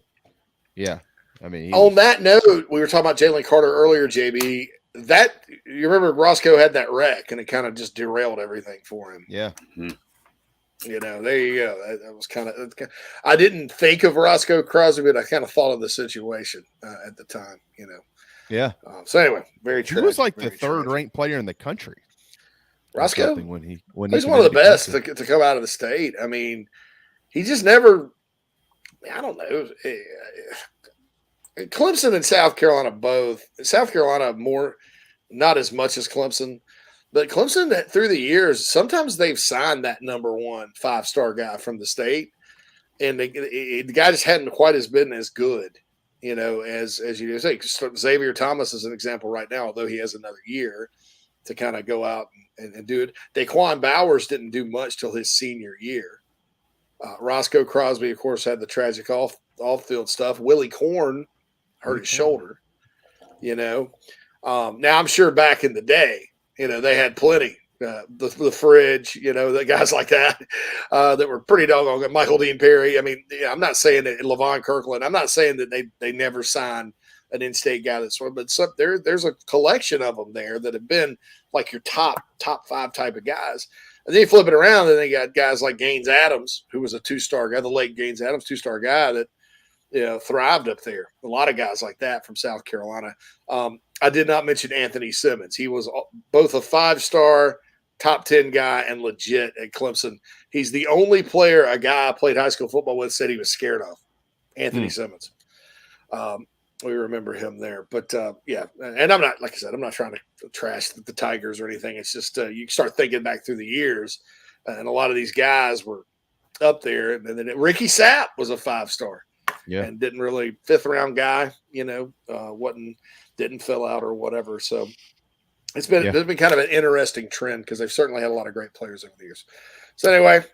Yeah. I mean, on that note, we were talking about Jalen Carter earlier, JB. That you remember Roscoe had that wreck and it kind of just derailed everything for him. Yeah. You know, there you go. That was kind of. I didn't think of Roscoe Crosby, but I kind of thought of the situation at the time. You know. Yeah. So anyway, very true. He was like the third-ranked player in the country. Roscoe, when he's one of the best to come out of the state. I mean, he just never. I don't know. Clemson and South Carolina both. South Carolina more, not as much as Clemson, but Clemson through the years sometimes they've signed that number 1 5-star guy from the state, and the guy just hadn't quite been as good. You know, as you say, Xavier Thomas is an example right now, although he has another year to kind of go out and do it. Daquan Bowers didn't do much till his senior year. Roscoe Crosby, of course, had the tragic off-field stuff. Willie Korn hurt his shoulder, you know. Now, I'm sure back in the day, you know, they had plenty. The Fridge, you know, the guys like that that were pretty doggone good. Michael Dean Perry. I mean, I'm not saying that Levon Kirkland. I'm not saying that they never signed an in-state guy that's one, but there's a collection of them there that have been like your top 5 type of guys. And then you flip it around, and they got guys like Gaines Adams, who was a 2-star guy, the late Gaines Adams, 2-star guy that thrived up there. A lot of guys like that from South Carolina. I did not mention Anthony Simmons. He was both a 5-star, top 10 guy and legit at Clemson. He's the only player a guy I played high school football with said he was scared of. Anthony Simmons. We remember him there. But, yeah, and I'm not, like I said, I'm not trying to trash the Tigers or anything. It's just you start thinking back through the years, and a lot of these guys were up there. And then Ricky Sapp was a 5-star. Yeah. And didn't really 5th-round guy, you know, didn't fill out or whatever. So it's been kind of an interesting trend because they've certainly had a lot of great players over the years. So anyway.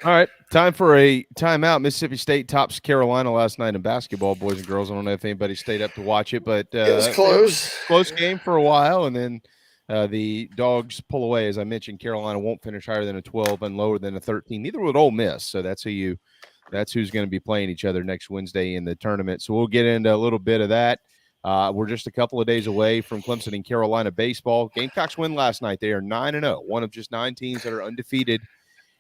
All right. Time for a timeout. Mississippi State tops Carolina last night in basketball, boys and girls. I don't know if anybody stayed up to watch it, but it was close. Close game for a while, and then the Dogs pull away. As I mentioned, Carolina won't finish higher than a 12 and lower than a 13. Neither would Ole Miss. So that's who's going to be playing each other next Wednesday in the tournament. So we'll get into a little bit of that. We're just a couple of days away from Clemson and Carolina baseball. Gamecocks win last night. They are 9-0, one of just 9 teams that are undefeated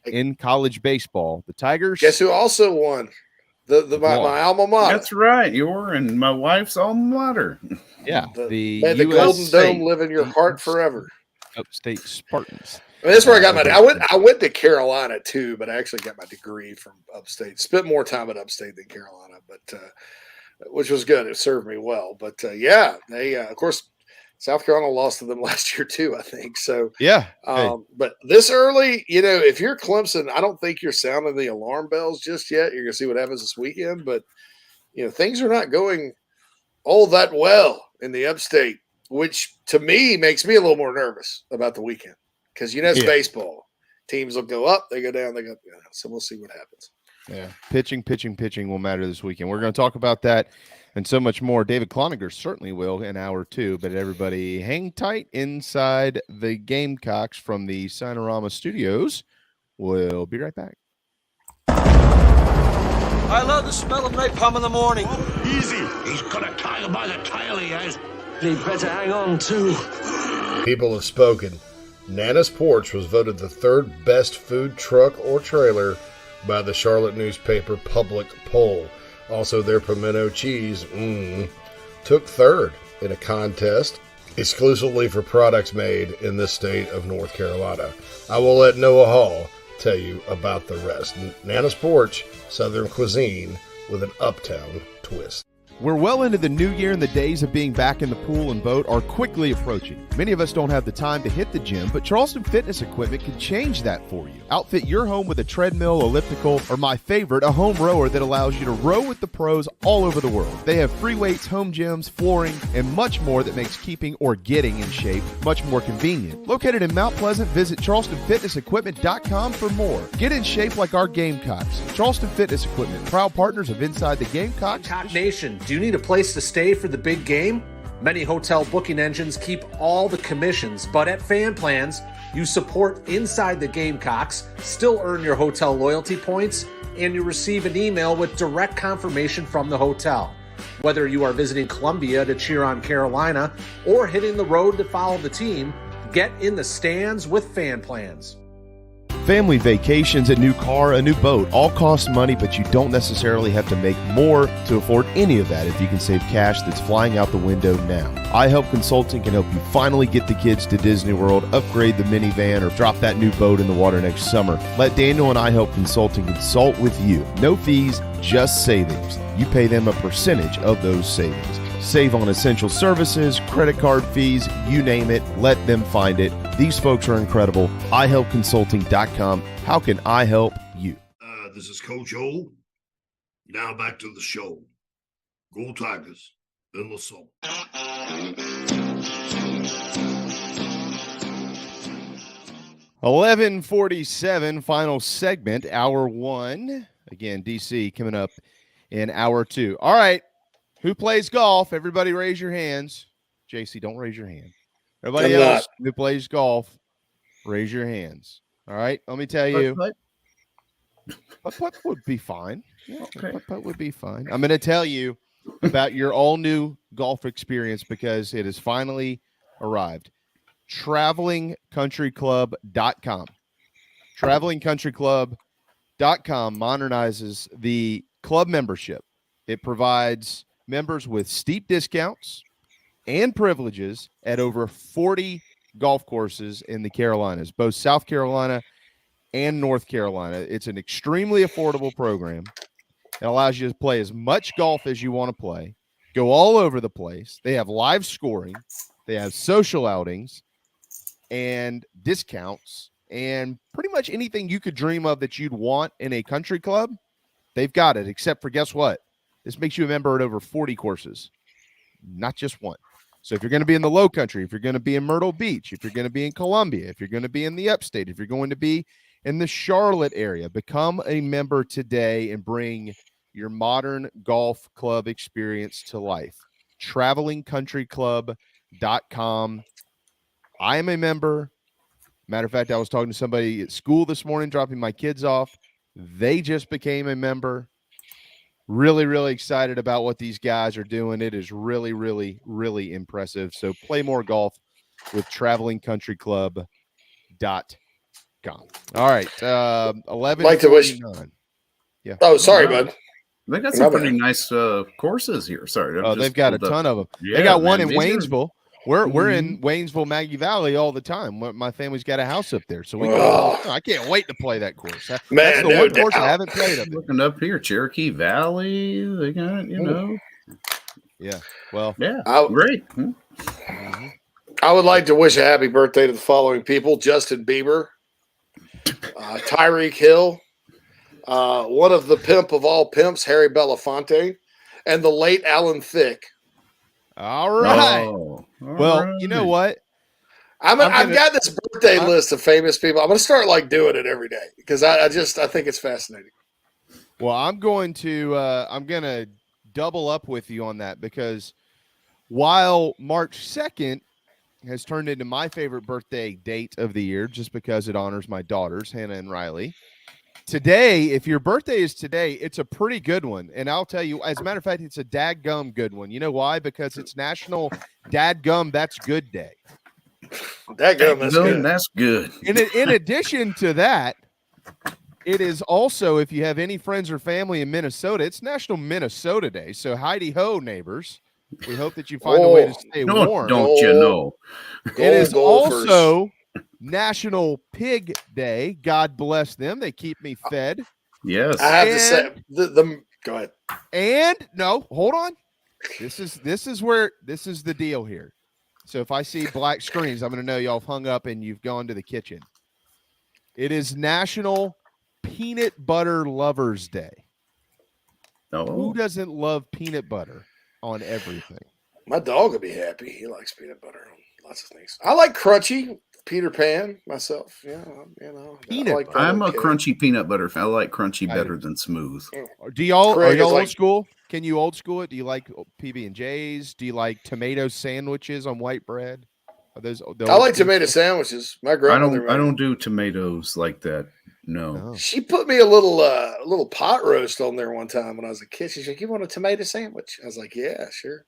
in college basebol. The Tigers. Guess who also won? My alma mater. That's right. Your and my wife's alma mater. Yeah. The Golden Dome live in your heart forever. Upstate Spartans. I mean, that's where I got my. I went to Carolina too, but I actually got my degree from upstate. Spent more time at upstate than Carolina, but which was good. It served me well. But yeah, they of course South Carolina lost to them last year too, I think. So yeah. But this early, if you're Clemson, I don't think you're sounding the alarm bells just yet. You're gonna see what happens this weekend, but things are not going all that well in the upstate, which to me makes me a little more nervous about the weekend because it's baseball. Teams will go up, they go down, they go down. So we'll see what happens. Yeah, pitching will matter this weekend. We're going to talk about that and so much more. David Cloninger certainly will in hour 2, but everybody hang tight inside the Gamecocks from the Sinorama Studios. We'll be right back. I love the smell of napalm in the morning. Easy. He's got a tiger by the tail, he has. He'd better hang on, too. People have spoken. Nana's Porch was voted the 3rd best food truck or trailer by the Charlotte newspaper Public Poll. Also, their pimento cheese took 3rd in a contest exclusively for products made in the state of North Carolina. I will let Noah Hall tell you about the rest. Nana's Porch, Southern cuisine with an uptown twist. We're well into the new year, and the days of being back in the pool and boat are quickly approaching. Many of us don't have the time to hit the gym, but Charleston Fitness Equipment can change that for you. Outfit your home with a treadmill, elliptical, or my favorite, a home rower that allows you to row with the pros all over the world. They have free weights, home gyms, flooring, and much more that makes keeping or getting in shape much more convenient. Located in Mount Pleasant, visit charlestonfitnessequipment.com for more. Get in shape like our Gamecocks. Charleston Fitness Equipment, proud partners of Inside the Gamecocks. Gamecock Nation, do you need a place to stay for the big game? Many hotel booking engines keep all the commissions, but at Fan Plans, you support Inside the Gamecocks, still earn your hotel loyalty points, and you receive an email with direct confirmation from the hotel. Whether you are visiting Columbia to cheer on Carolina or hitting the road to follow the team, get in the stands with Fan Plans. Family vacations, a new car, a new boat, all cost money, but you don't necessarily have to make more to afford any of that if you can save cash that's flying out the window now. iHelp Consulting can help you finally get the kids to Disney World, upgrade the minivan, or drop that new boat in the water next summer. Let Daniel and iHelp Consulting consult with you. No fees, just savings. You pay them a percentage of those savings. Save on essential services, credit card fees, you name it, let them find it. These folks are incredible. iHelpConsulting.com. How can I help you? This is Coach O. Now back to the show. Go Tigers in the song. 11:47, final segment, hour 1. Again, DC coming up in hour 2. All right. Who plays golf? Everybody raise your hands. JC, don't raise your hand. Everybody else who plays golf, raise your hands. All right, let me tell you. Putt would be fine. Yeah, okay. Putt would be fine. I'm going to tell you about your all-new golf experience because it has finally arrived. TravelingCountryClub.com. TravelingCountryClub.com modernizes the club membership. It provides members with steep discounts and privileges at over 40 golf courses in the Carolinas, both South Carolina and North Carolina. It's an extremely affordable program. It allows you to play as much golf as you want to play, go all over the place. They have live scoring. They have social outings and discounts and pretty much anything you could dream of that you'd want in a country club. They've got it, except for guess what? This makes you a member at over 40 courses, not just one. So if you're going to be in the Low Country, if you're going to be in Myrtle Beach, if you're going to be in Columbia, if you're going to be in the Upstate, if you're going to be in the Charlotte area, become a member today and bring your modern golf club experience to life. TravelingCountryClub.com. I am a member. Matter of fact, I was talking to somebody at school this morning, dropping my kids off. They just became a member. Really, really excited about what these guys are doing. It is really, really, really impressive. So play more golf with TravelingCountryClub.com. All right. 11:49. Yeah. Oh, sorry, bud. They got some pretty nice courses here. Sorry. They've got a ton of them. Yeah, they got one in Waynesville. We're in Waynesville, Maggie Valley all the time. My family's got a house up there, so we go. I can't wait to play that course. That's the one course I haven't played up there. Looking up here, Cherokee Valley. They got Yeah. Well. Yeah. I- Great. I would like to wish a happy birthday to the following people: Justin Bieber, Tyreek Hill, one of the pimp of all pimps, Harry Belafonte, and the late Alan Thicke. All right. Oh, Well, you know what? I've got this birthday list of famous people. I'm going to start like doing it every day because I think it's fascinating. Well, I'm going to double up with you on that because while March 2nd has turned into my favorite birthday date of the year just because it honors my daughters, Hannah and Riley. Today, if your birthday is today, it's a pretty good one. And I'll tell you, as a matter of fact, it's a dadgum good one. You know why? Because it's National Dadgum That's Good Day. Dadgum That's Good. That's good. In addition to that, it is also, if you have any friends or family in Minnesota, it's National Minnesota Day. So Heidi ho, neighbors. We hope that you find a way to stay warm. Don't you know? It is also National Pig Day. God bless them. They keep me fed. Yes. I have to say, go ahead. And no, hold on. This is the deal here. So if I see black screens, I'm going to know y'all have hung up and you've gone to the kitchen. It is National Peanut Butter Lovers Day. Oh. Who doesn't love peanut butter on everything? My dog will be happy. He likes peanut butter on lots of things. I like crunchy Peter Pan myself. Yeah, peanut. I'm a crunchy peanut butter fan. I like crunchy better than smooth. Are y'all old school? Can you old school it? Do you like PB&J's? Do you like tomato sandwiches on white bread? Are those? I like tomato sandwiches. My grandmother. I don't do tomatoes like that. No. She put me a little pot roast on there one time when I was a kid. She's like, "You want a tomato sandwich?" I was like, "Yeah, sure."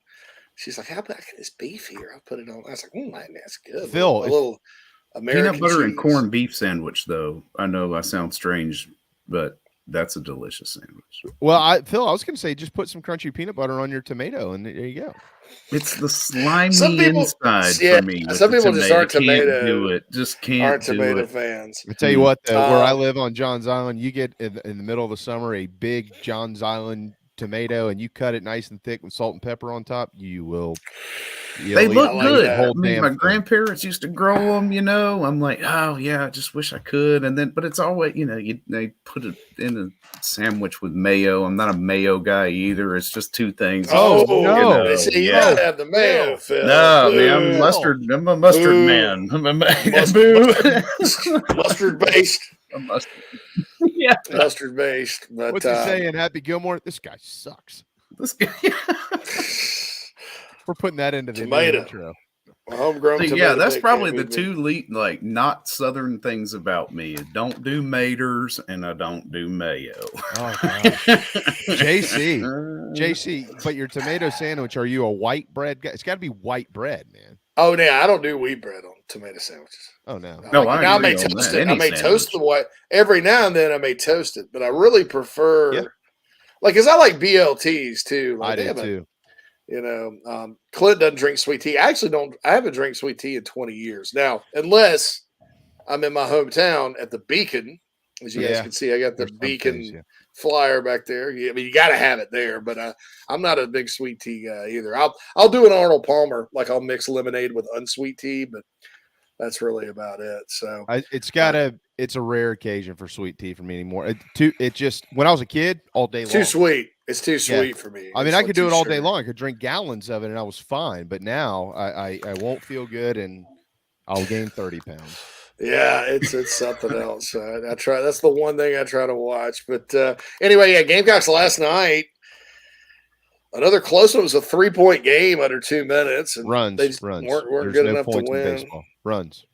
She's like, "How about this beef here?" I'll put it on. I was like, man, that's good." Phil, a little American peanut butter cheese. and corned beef sandwich, though. I know I sound strange, but that's a delicious sandwich. Well, Phil, I was going to say just put some crunchy peanut butter on your tomato, and there you go. It's the slimy inside for me. Some people just aren't tomato. Can't do it. Just can't. Aren't do tomato it. fans. I tell you what, though, where I live on Johns Island, you get in the middle of the summer a big Johns Island tomato, and you cut it nice and thick with salt and pepper on top. You will. They look good. I mean, my grandparents used to grow them. I'm like, oh yeah, I just wish I could. And then, but it's always, they put it in a sandwich with mayo. I'm not a mayo guy either. It's just two things. Oh no! You don't have the mayo, Phil. No, man, I'm mustard. I'm a mustard man. I'm a mustard based. Yeah, mustard based. But what's he saying, Happy Gilmore? This guy sucks. This guy. We're putting that into the tomato. Intro. Homegrown tomato. Yeah, that's probably the two not Southern things about me. I don't do maters and I don't do mayo. Oh, JC, but your tomato sandwich, are you a white bread guy? It's got to be white bread, man. Oh, yeah, I don't do wheat bread on tomato sandwiches. Oh, no. I may toast it. I may toast the white. Every now and then I may toast it, but I really prefer, because I like BLTs too. I do too. Clint doesn't drink sweet tea. I haven't drank sweet tea in 20 years now, unless I'm in my hometown at the Beacon. As you guys can see, I got the Beacon flyer back there. I mean, you got to have it there, but I'm not a big sweet tea guy either. I'll do an Arnold Palmer, like I'll mix lemonade with unsweet tea, but that's really about it. So it's a rare occasion for sweet tea for me anymore. It just, when I was a kid, all day long. Too sweet. It's too sweet for me. I mean, I could do it all day long. I could drink gallons of it and I was fine. But now I won't feel good and I'll gain 30 pounds. Yeah, it's something else. I try. That's the one thing I try to watch. But anyway, Gamecocks last night. Another close one. Was a 3-point game under 2 minutes. And runs. They just runs. weren't good enough to win. Runs.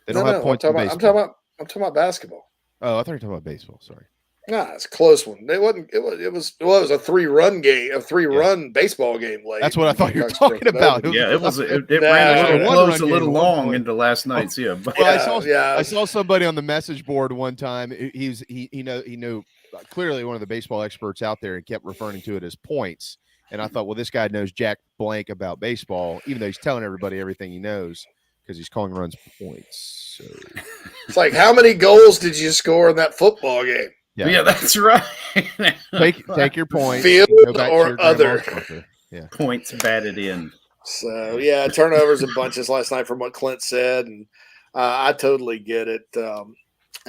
They don't have points in baseball. I'm talking about basketball. Oh, I thought you were talking about baseball. Sorry. Nah, it's a close one. It was a 3-run game, a 3-run baseball game late. That's what I thought you were talking about. It ran a little long into last night's. Yeah, but I saw somebody on the message board one time. He knew clearly one of the baseball experts out there and kept referring to it as points. And I thought, well, this guy knows jack blank about baseball, even though he's telling everybody everything he knows because he's calling runs points. So it's like, how many goals did you score in that football game? Yeah, that's right. take your points. Field go back or to your other. Yeah. Points batted in. So yeah, turnovers and bunches last night from what Clint said, and I totally get it. I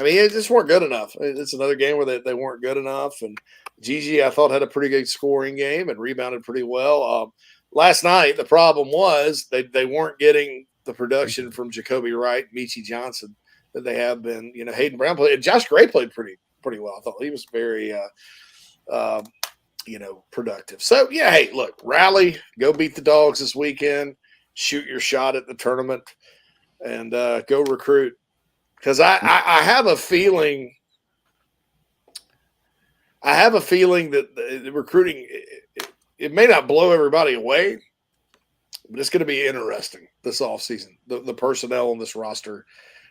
mean, it just weren't good enough. It's another game where they weren't good enough, and Gigi I thought had a pretty good scoring game and rebounded pretty well. Last night the problem was they weren't getting the production from Jacoby Wright, Michi Johnson that they have been. You know, Hayden Brown played, and Josh Gray played pretty well. I thought he was very productive. So yeah, hey, look, rally, go beat the Dogs this weekend, shoot your shot at the tournament, and go recruit. Because I have a feeling. That the recruiting it may not blow everybody away, but it's going to be interesting this offseason. The personnel on this roster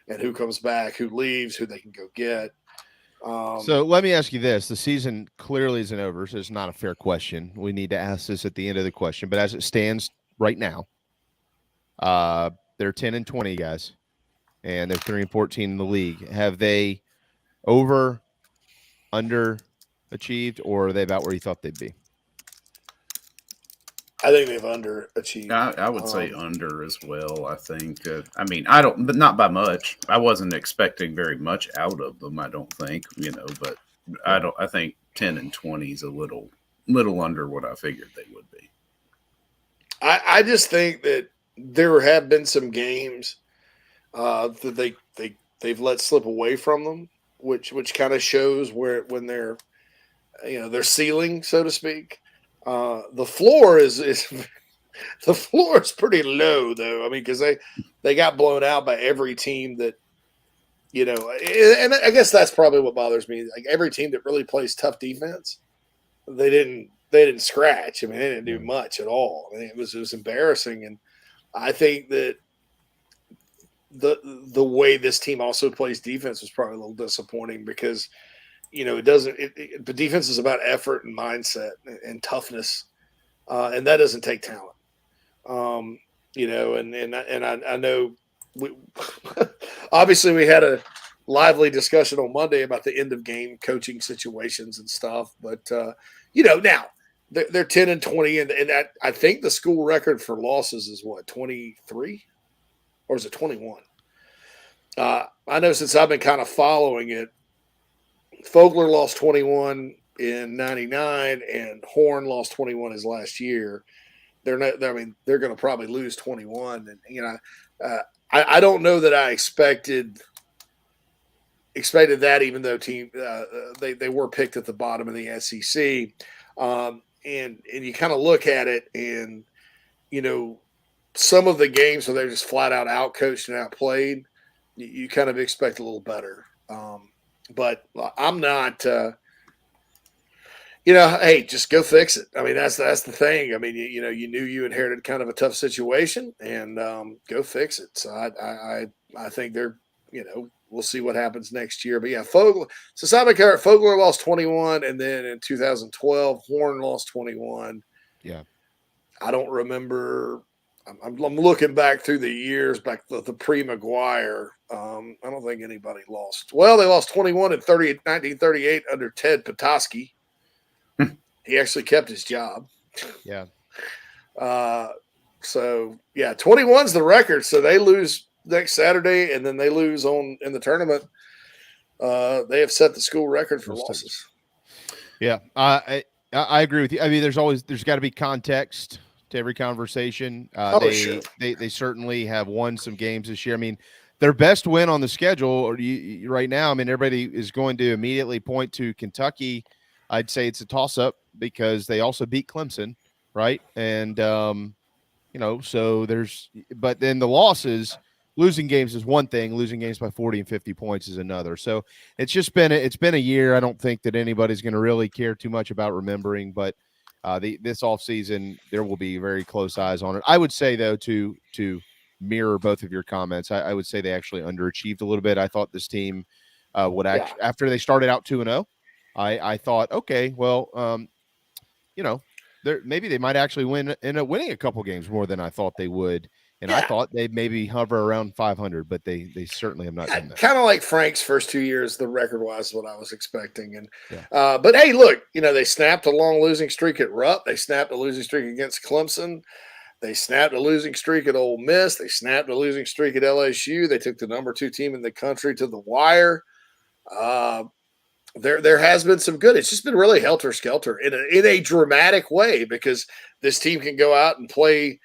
and who comes back, who leaves, who they can go get. So let me ask you this. The season clearly isn't over, so it's not a fair question. We need to ask this at the end of the question. But as it stands right now, they're 10-20, guys, and they're 3-14 in the league. Have they underachieved, or are they about where you thought they'd be? I think they've underachieved. I would say under as well. I think. I mean, I don't, but not by much. I wasn't expecting very much out of them. I don't think, but I don't. I think 10-20 is a little under what I figured they would be. I just think that there have been some games that they've let slip away from them, which kind of shows when they're their ceiling, so to speak. The floor is the floor is pretty low, though. I mean, because they got blown out by every team that and I guess that's probably what bothers me. Like every team that really plays tough defense, they didn't scratch. I mean, they didn't do much at all. I mean, it was embarrassing, and I think that the way this team also plays defense was probably a little disappointing because. It doesn't. The defense is about effort and mindset and toughness, and that doesn't take talent. And I know obviously we had a lively discussion on Monday about the end of game coaching situations and stuff, but now they're 10-20, and I think the school record for losses is what 23, or is it 21? I know since I've been kind of following it. Fogler lost 21 in 99, and Horn lost 21 his last year. They're going to probably lose 21, and I don't know that I expected that, even though they were picked at the bottom of the SEC, and you kind of look at it, and some of the games where they're just flat out outcoached and outplayed, you kind of expect a little better. But I'm not, hey, just go fix it. I mean, that's the thing. I mean, you knew you inherited kind of a tough situation, and go fix it. So I think they're, we'll see what happens next year. But yeah, Fogler lost 21, and then in 2012, Horn lost 21. Yeah, I don't remember. I'm looking back through the years, back the pre-McGuire. I don't think anybody lost. Well, they lost 21 in 1938 under Ted Petoskey. He actually kept his job. Yeah. So, yeah, 21's the record. So they lose next Saturday, and then they lose in the tournament. They have set the school record for losses. Yeah, I agree with you. I mean, there's got to be context to every conversation. Sure. They certainly have won some games this year. I mean, their best win on the schedule right now, I mean, everybody is going to immediately point to Kentucky. I'd say it's a toss-up because they also beat Clemson, right? And, so but then the losses, losing games is one thing, losing games by 40 and 50 points is another. So it's been a year. I don't think that anybody's going to really care too much about remembering, but this offseason, there will be very close eyes on it. I would say, though, to mirror both of your comments, I would say they actually underachieved a little bit. I thought this team would actually, after they started out 2-0, I thought, okay, well, maybe they might actually end up winning a couple games more than I thought they would. And I thought they'd maybe hover around 500, but they certainly have not done that. Kind of like Frank's first 2 years, the record-wise, what I was expecting. And but hey, look, they snapped a long losing streak at Rupp. They snapped a losing streak against Clemson. They snapped a losing streak at Ole Miss. They snapped a losing streak at LSU. They took the number 2 team in the country to the wire. There has been some good. It's just been really helter-skelter in a dramatic way, because this team can go out and play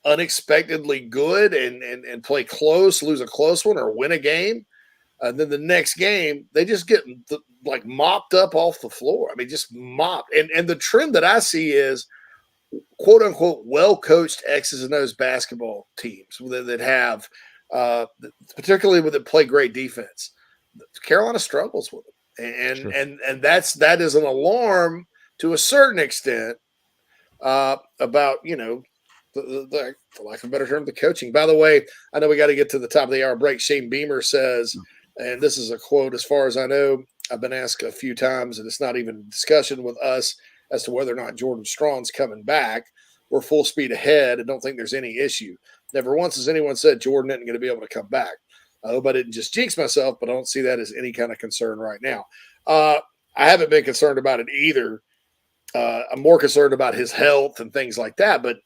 unexpectedly good and play close, lose a close one, or win a game. And then the next game, they just get like mopped up off the floor. I mean, just mopped. And the trend that I see is, quote unquote, well-coached X's and O's basketball teams that have, particularly when they play great defense. Carolina struggles with them. And that is an alarm to a certain extent about, the lack of a better term, the coaching. By the way, I know we got to get to the top of the hour break. Shane Beamer says, and this is a quote, as far as I know, I've been asked a few times, and it's not even a discussion with us as to whether or not Jordan Strawn's coming back. We're full speed ahead and don't think there's any issue. Never once has anyone said Jordan isn't going to be able to come back. I hope I didn't just jinx myself, but I don't see that as any kind of concern right now. I haven't been concerned about it either. I'm more concerned about his health and things like that, but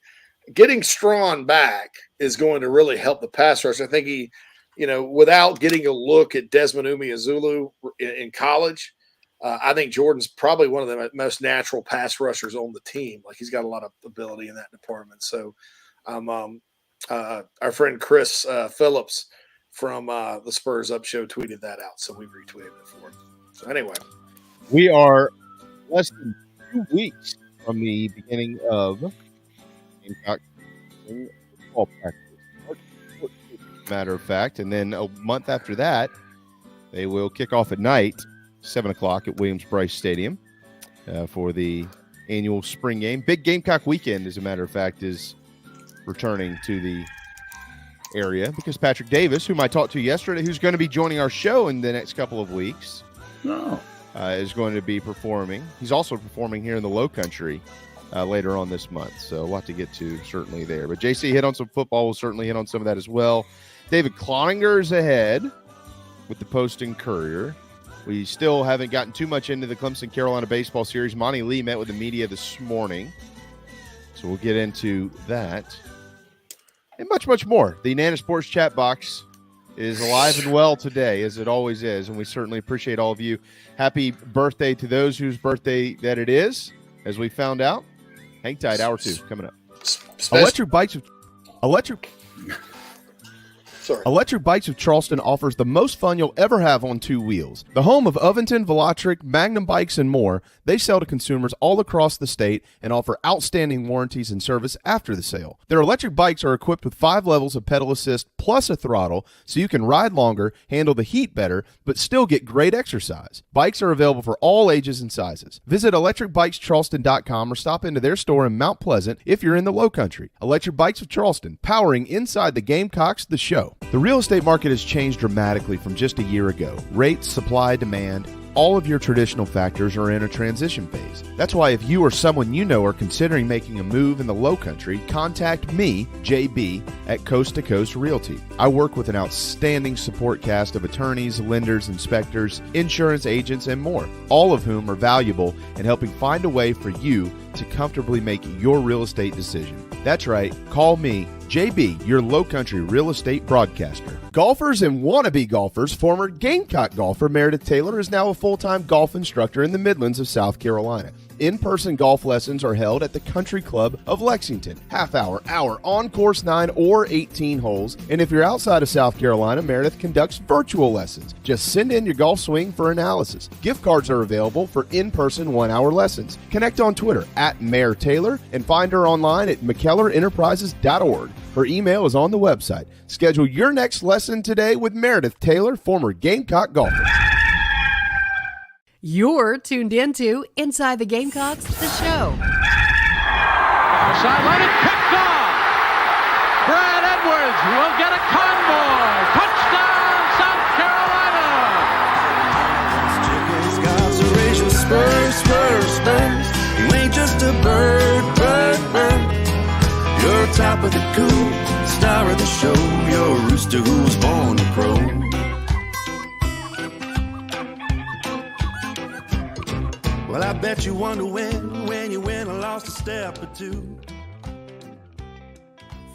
getting Strawn back is going to really help the pass rush. I think he, without getting a look at Desmond Umeozulu in college, I think Jordan's probably one of the most natural pass rushers on the team. Like, he's got a lot of ability in that department. So our friend Chris Phillips from the Spurs Up Show tweeted that out. So we retweeted it for him. So anyway. We are less than 2 weeks from the beginning of Gamecock football practice, matter of fact, and then a month after that, they will kick off at night, 7:00 at Williams-Brice Stadium for the annual spring game. Big Gamecock weekend, as a matter of fact, is returning to the area because Patrick Davis, whom I talked to yesterday, who's going to be joining our show in the next couple of weeks, is going to be performing. He's also performing here in the Low Country later on this month. So a lot to get to certainly there. But JC hit on some football. We'll certainly hit on some of that as well. David Cloninger is ahead with the Post and Courier. We still haven't gotten too much into the Clemson-Carolina baseball series. Monty Lee met with the media this morning. So we'll get into that. And much, much more. The Nana Sports chat box is alive and well today, as it always is. And we certainly appreciate all of you. Happy birthday to those whose birthday that it is, as we found out. Hang tight, hour 2 coming up. Electric Bikes of Charleston offers the most fun you'll ever have on 2 wheels. The home of Ovington, Velotric, Magnum Bikes, and more, they sell to consumers all across the state and offer outstanding warranties and service after the sale. Their electric bikes are equipped with 5 levels of pedal assist plus a throttle, so you can ride longer, handle the heat better, but still get great exercise. Bikes are available for all ages and sizes. Visit electricbikescharleston.com or stop into their store in Mount Pleasant if you're in the Low Country. Electric Bikes of Charleston, powering Inside the Gamecocks, the show. The real estate market has changed dramatically from just a year ago. Rates, supply, demand, all of your traditional factors are in a transition phase. That's why if you or someone you know are considering making a move in the Low Country, contact me, JB, at Coast to Coast Realty. I work with an outstanding support cast of attorneys, lenders, inspectors, insurance agents, and more, all of whom are valuable in helping find a way for you to comfortably make your real estate decision. That's right, call me, JB, your Low Country real estate broadcaster. Golfers and wannabe golfers, former Gamecock golfer Meredith Taylor is now a full-time golf instructor in the Midlands of South Carolina. In-person golf lessons are held at the Country Club of Lexington. Half-hour, hour, on course 9 or 18 holes. And if you're outside of South Carolina, Meredith conducts virtual lessons. Just send in your golf swing for analysis. Gift cards are available for in-person 1-hour lessons. Connect on Twitter at Mayor Taylor and find her online at McKellarEnterprises.org. Her email is on the website. Schedule your next lesson today with Meredith Taylor, former Gamecock golfer. You're tuned into Inside the Gamecocks, the show. Sideline and picked off. Brad Edwards will get a convoy. Touchdown, South Carolina. Spurs. You ain't just a bird. You're a top of the coop, star of the show, you're a rooster who was born to crow. Well, I bet you wonder when you win or lost a step or two.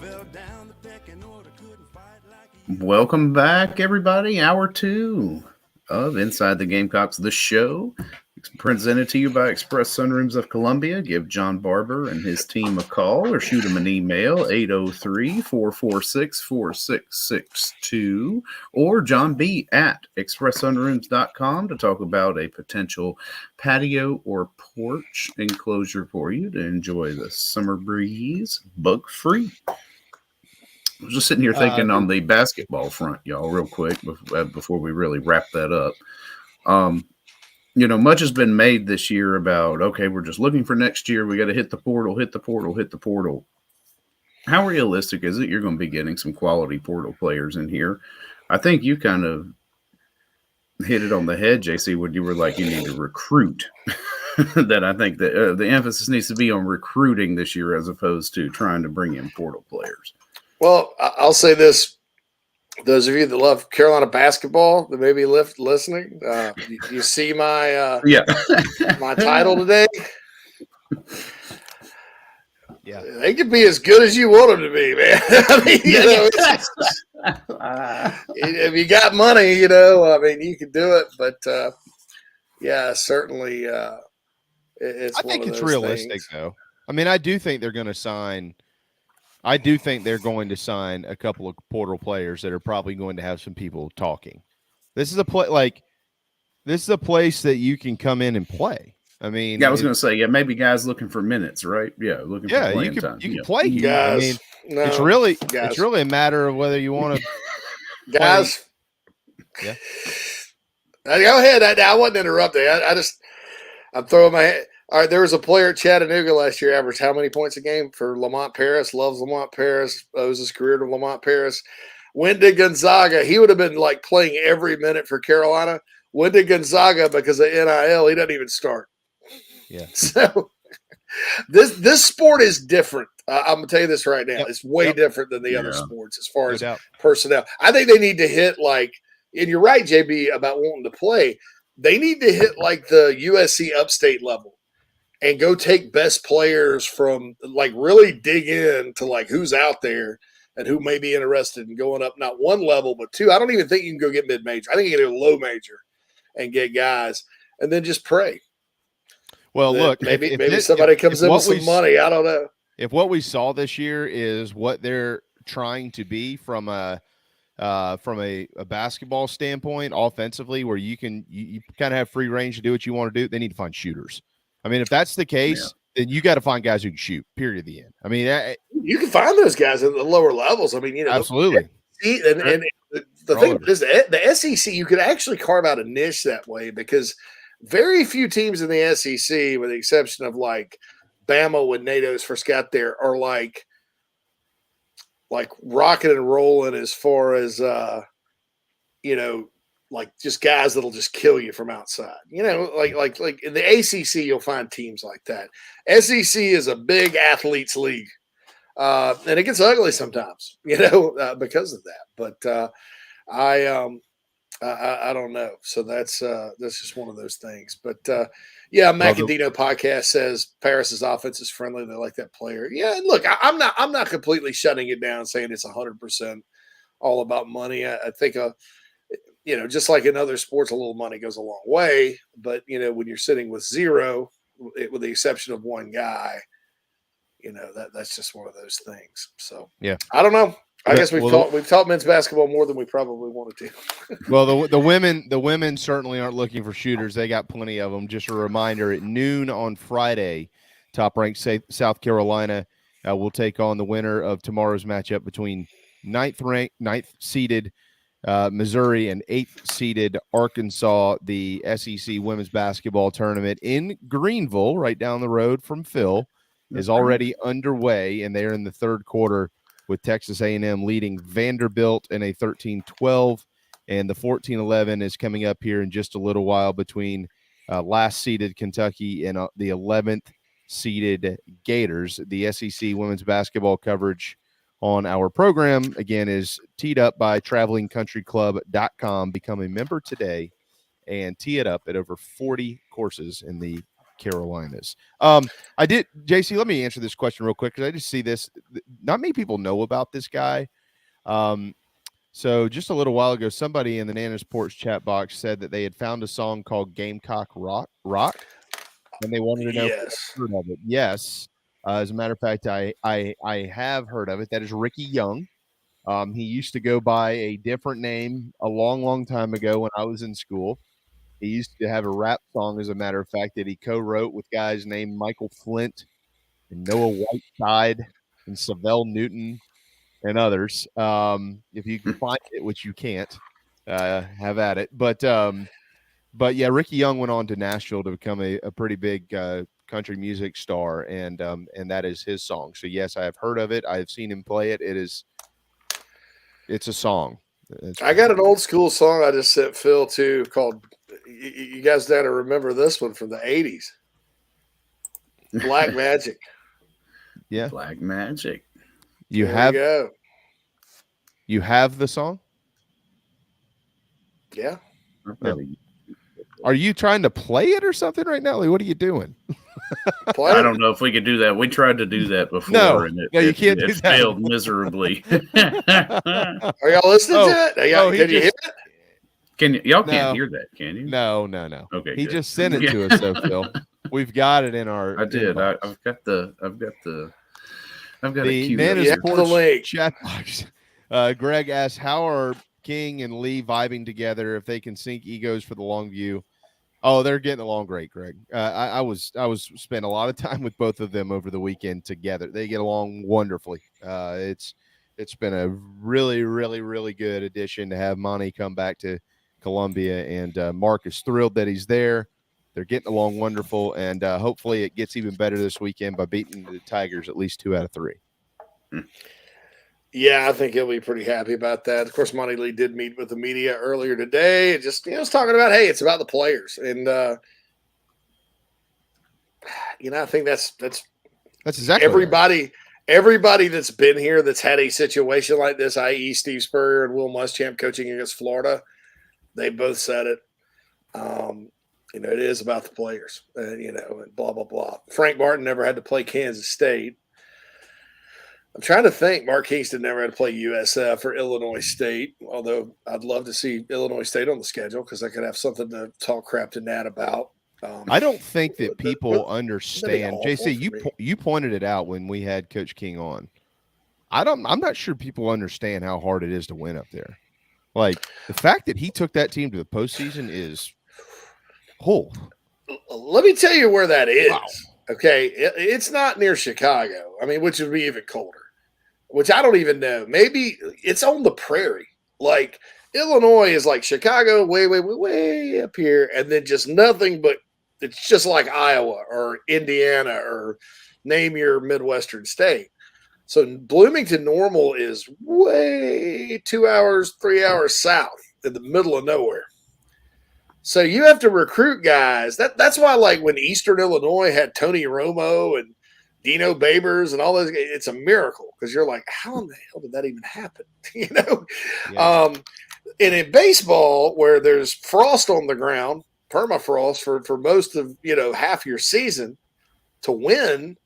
Fell down the pecking order, couldn't fight like Welcome back, everybody. Hour 2 of Inside the Gamecocks, the show. It's presented to you by Express Sunrooms of Columbia. Give John Barber and his team a call or shoot him an email, 803-446-4662, or John B. at expresssunrooms.com to talk about a potential patio or porch enclosure for you to enjoy the summer breeze bug-free. I was just sitting here thinking on the basketball front, y'all, real quick, before we really wrap that up. Much has been made this year about, okay, we're just looking for next year. We got to hit the portal. How realistic is it you're going to be getting some quality portal players in here? I think you kind of hit it on the head, JC, when you were like, you need to recruit. That I think that the emphasis needs to be on recruiting this year as opposed to trying to bring in portal players. Well, I'll say this. Those of you that love Carolina basketball that may be listening, you see my my title today. Yeah, they could be as good as you want them to be, man. I mean, if you got money, you can do it. But certainly, I think it's realistic, though. I mean, I do think they're going to sign. I do think they're going to sign a couple of portal players that are probably going to have some people talking. This is a place that you can come in and play. I mean, I was going to say, maybe guys looking for minutes, right? Yeah, looking for playing time. You can play here. Guys, I mean, it's really a matter of whether you want to. Guys, yeah. Go ahead. I wasn't interrupting. I'm throwing my head. All right, there was a player at Chattanooga last year, averaged how many points a game for Lamont Paris? Loves Lamont Paris, owes his career to Lamont Paris. Went to Gonzaga. He would have been like playing every minute for Carolina. Went to Gonzaga because of NIL. He doesn't even start. Yeah. So this sport is different. I'm gonna tell you this right now. It's way different than the other sports as far as personnel. I think they need to hit and you're right, JB, about wanting to play. They need to hit like the USC upstate level. And go take best players from really dig in to who's out there and who may be interested in going up, not one level, but two. I don't even think you can go get mid-major. I think you can get a low major and get guys and then just pray. Well, look, maybe somebody comes in with some money. I don't know. If what we saw this year is what they're trying to be from a basketball standpoint, offensively, where you kind of have free range to do what you want to do, they need to find shooters. I mean, if that's the case, then you got to find guys who can shoot, period, the end. I mean, you can find those guys at the lower levels. I mean, absolutely. And the thing is, the SEC, you could actually carve out a niche that way because very few teams in the SEC, with the exception of Bama when NATO's first got there, are like rocking and rolling as far as, just guys that'll just kill you from outside. Like in the ACC, you'll find teams like that. SEC is a big athletes league, and it gets ugly sometimes, because of that. But I don't know. So that's just one of those things. But Macadino podcast says Paris's offense is friendly. They like that player. Yeah, look, I'm not completely shutting it down, saying it's 100% all about money. I think just like in other sports, a little money goes a long way. But, when you're sitting with zero, with the exception of one guy, that's just one of those things. So, I don't know. I guess we've taught men's basketball more than we probably wanted to. Well, the women certainly aren't looking for shooters. They got plenty of them. Just a reminder, at noon on Friday, top-ranked South Carolina will take on the winner of tomorrow's matchup between ninth-seeded Missouri and 8th-seeded Arkansas. The SEC women's basketball tournament in Greenville, right down the road from Phil, is already underway, and they're in the third quarter with Texas A&M leading Vanderbilt in a 13-12, and the 14-11 is coming up here in just a little while between last-seeded Kentucky and the 11th-seeded Gators. The SEC women's basketball coverage on our program, again, is teed up by travelingcountryclub.com. Become a member today and tee it up at over 40 courses in the Carolinas. JC, let me answer this question real quick because I just see this. Not many people know about this guy. So just a little while ago, somebody in the Nana's Porch chat box said that they had found a song called Gamecock Rock, and they wanted to know if you heard of it. Yes. As a matter of fact, I have heard of it. That is Ricky Young. He used to go by a different name a long, long time ago when I was in school. He used to have a rap song, as a matter of fact, that he co-wrote with guys named Michael Flint and Noah Whiteside and Savell Newton and others. If you can find it, which you can't, have at it. But yeah, Ricky Young went on to Nashville to become a pretty big country music star, and that is his song. So yes, I have heard of it. I have seen him play it. It's a song. I got an old school song I just sent Phil too called. You guys got to remember this one from the '80s. Black Magic. Yeah, Black Magic. You have the song? Yeah. Are you trying to play it or something right now? Like, what are you doing? I don't know if we could do that. We tried to do that before. No, and you can't do it that. failed miserably. Are y'all listening to it? Can you hear it? Y'all can't hear that, can you? No. Okay, he good. just sent it to us, though, Phil. We've got it in our. I did. I've got the Nana's Porch chat box. Greg asks, "How are King and Lee vibing together? If they can sync egos for the long view?" Oh, they're getting along great, Greg. I was spent a lot of time with both of them over the weekend together. They get along wonderfully. It's been a really, really, really good addition to have Monty come back to Columbia, and Mark is thrilled that he's there. They're getting along wonderful, and hopefully it gets even better this weekend by beating the Tigers at least 2 out of 3. Yeah, I think he'll be pretty happy about that. Of course, Monty Lee did meet with the media earlier today. And just was talking about, hey, it's about the players, and I think that's exactly everybody. Everybody that's been here that's had a situation like this, i.e., Steve Spurrier and Will Muschamp coaching against Florida, they both said it. It is about the players, and blah, blah, blah. Frank Martin never had to play Kansas State. I'm trying to think. Mark Kingston never had to play USF or Illinois State, although I'd love to see Illinois State on the schedule because I could have something to talk crap to Nat about. I don't think that people understand. JC, you pointed it out when we had Coach King on. I'm not sure people understand how hard it is to win up there. Like, the fact that he took that team to the postseason is Let me tell you where that is. Wow. Okay, it's not near Chicago. I mean, which would be even colder. Which I don't even know. Maybe it's on the prairie. Like, Illinois is like Chicago, way, way, way, way up here, and then just nothing but it's just like Iowa or Indiana or name your Midwestern state. So Bloomington Normal is way 2 hours, 3 hours south in the middle of nowhere. So you have to recruit guys. That's why, like, when Eastern Illinois had Tony Romo and Dino Babers and all those, it's a miracle because you're like, how in the hell did that even happen? Yeah. And in baseball, where there's frost on the ground, permafrost for most of half your season, to win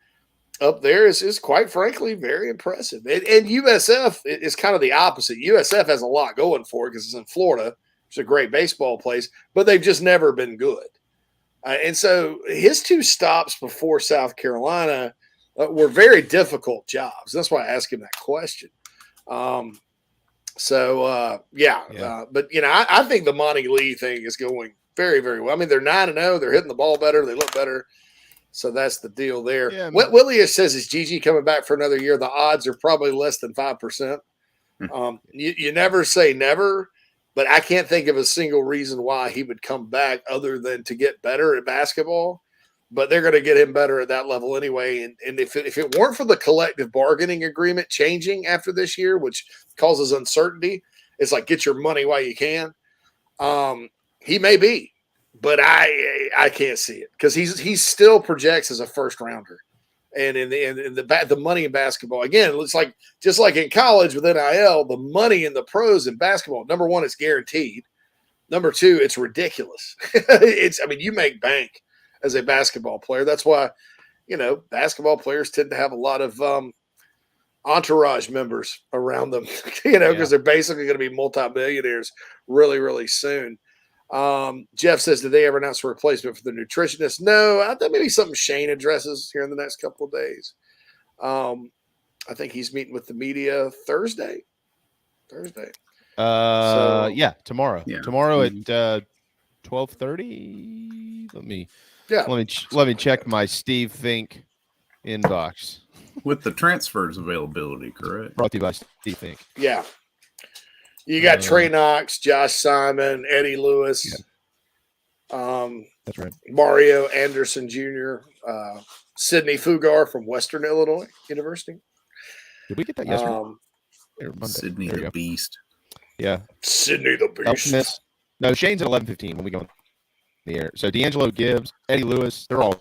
up there is quite frankly very impressive. And USF is kind of the opposite. USF has a lot going for it because it's in Florida. It's a great baseball place, but they've just never been good. And so his 2 stops before South Carolina were very difficult jobs. That's why I asked him that question. But I think the Monty Lee thing is going very, very well. I mean, they're 9-0. They're hitting the ball better. They look better. So that's the deal there. Yeah, what Willie says is Gigi coming back for another year. The odds are probably less than 5%. You never say never, but I can't think of a single reason why he would come back other than to get better at basketball. But they're going to get him better at that level anyway. And if it weren't for the collective bargaining agreement changing after this year, which causes uncertainty, it's like get your money while you can. He may be, but I can't see it because he still projects as a first rounder. And in the money in basketball, again, it's like just like in college with NIL, the money in the pros in basketball. Number one, it's guaranteed. Number two, it's ridiculous. You make bank as a basketball player. That's why, basketball players tend to have a lot of entourage members around them, because they're basically going to be multimillionaires really, really soon. Jeff says, did they ever announce a replacement for the nutritionist? No, I think maybe something Shane addresses here in the next couple of days. I think he's meeting with the media Thursday. Tomorrow. Yeah. Tomorrow at 12:30. Let me check my Steve Fink inbox. With the transfers availability, correct? Brought to you by Steve Fink. Yeah. You got Trey Knox, Josh Simon, Eddie Lewis. Yeah. That's right. Mario Anderson Jr., Sidney Fugar from Western Illinois University. Did we get that yesterday? Sidney the Beast. Yeah. Sidney the Beast. No, Shane's at 11:15 when we go in the air. So D'Angelo Gibbs, Eddie Lewis, they're all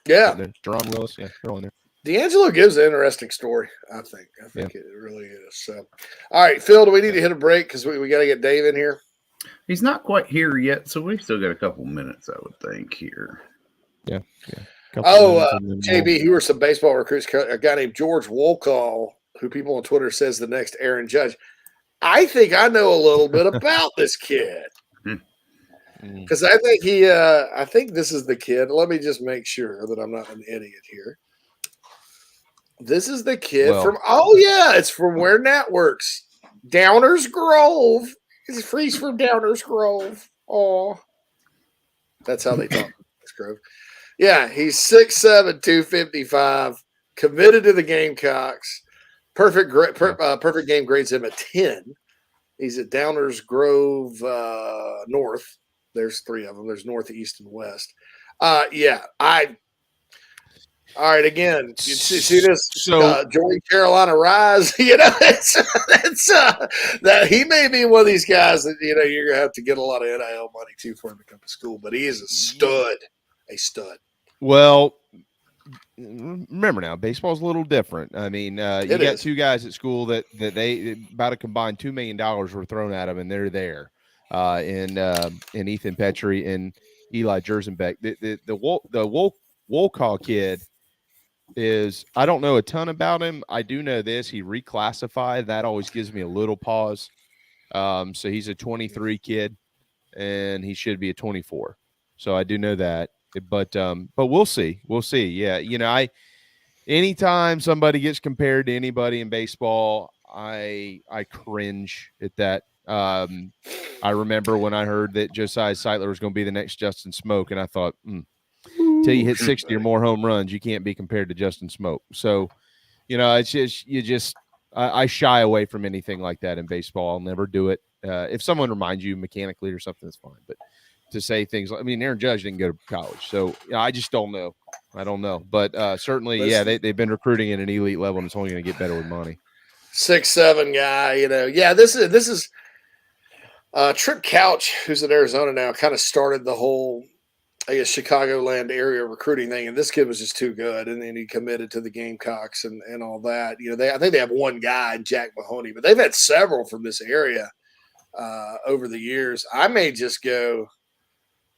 Jerron Willis, they're all in there. D'Angelo gives an interesting story, I think. It really is. So, all right, Phil, do we need to hit a break because we got to get Dave in here? He's not quite here yet, so we've still got a couple minutes, I would think, here. Yeah. JB, who are some baseball recruits? A guy named George Wolcall, who people on Twitter says the next Aaron Judge. I think I know a little bit about this kid. Because I think this is the kid. Let me just make sure that I'm not an idiot here. This is the kid it's from where Nat works. Downers Grove. He's from Downers Grove. Oh, that's how they talk. Downers Grove. Yeah, he's 6'7", 255, committed to the Gamecocks. Perfect game grades him a 10. He's at Downers Grove North. There's three of them. There's North, East, and West. All right, again, you see this Jordan Carolina Rise. That he may be one of these guys that you're gonna have to get a lot of NIL money to for him to come to school. But he is a stud. Well, remember now, baseball's a little different. I mean, you got two guys at school that they about a combined $2 million were thrown at them, and they're there. In Ethan Petrie and Eli Jersenbeck. The Wolcall kid is, I don't know a ton about him. I do know this. He reclassified. That always gives me a little pause. So he's a 23 kid, and he should be a 24. So I do know that. But we'll see. We'll see. Yeah, anytime somebody gets compared to anybody in baseball, I cringe at that. I remember when I heard that Josiah Seitler was going to be the next Justin Smoke, and I thought, till you hit 60 or more home runs, you can't be compared to Justin Smoke. So, it's just I shy away from anything like that in baseball. I'll never do it. If someone reminds you mechanically or something, that's fine. But to say things like, Aaron Judge didn't go to college, so I just don't know. I don't know, but certainly, they've been recruiting at an elite level, and it's only going to get better with money. 6'7" guy, this is. Trip Couch, who's in Arizona now, kind of started the whole, Chicagoland area recruiting thing, and this kid was just too good, and then he committed to the Gamecocks and all that. I think they have one guy, Jack Mahoney, but they've had several from this area over the years. I may just go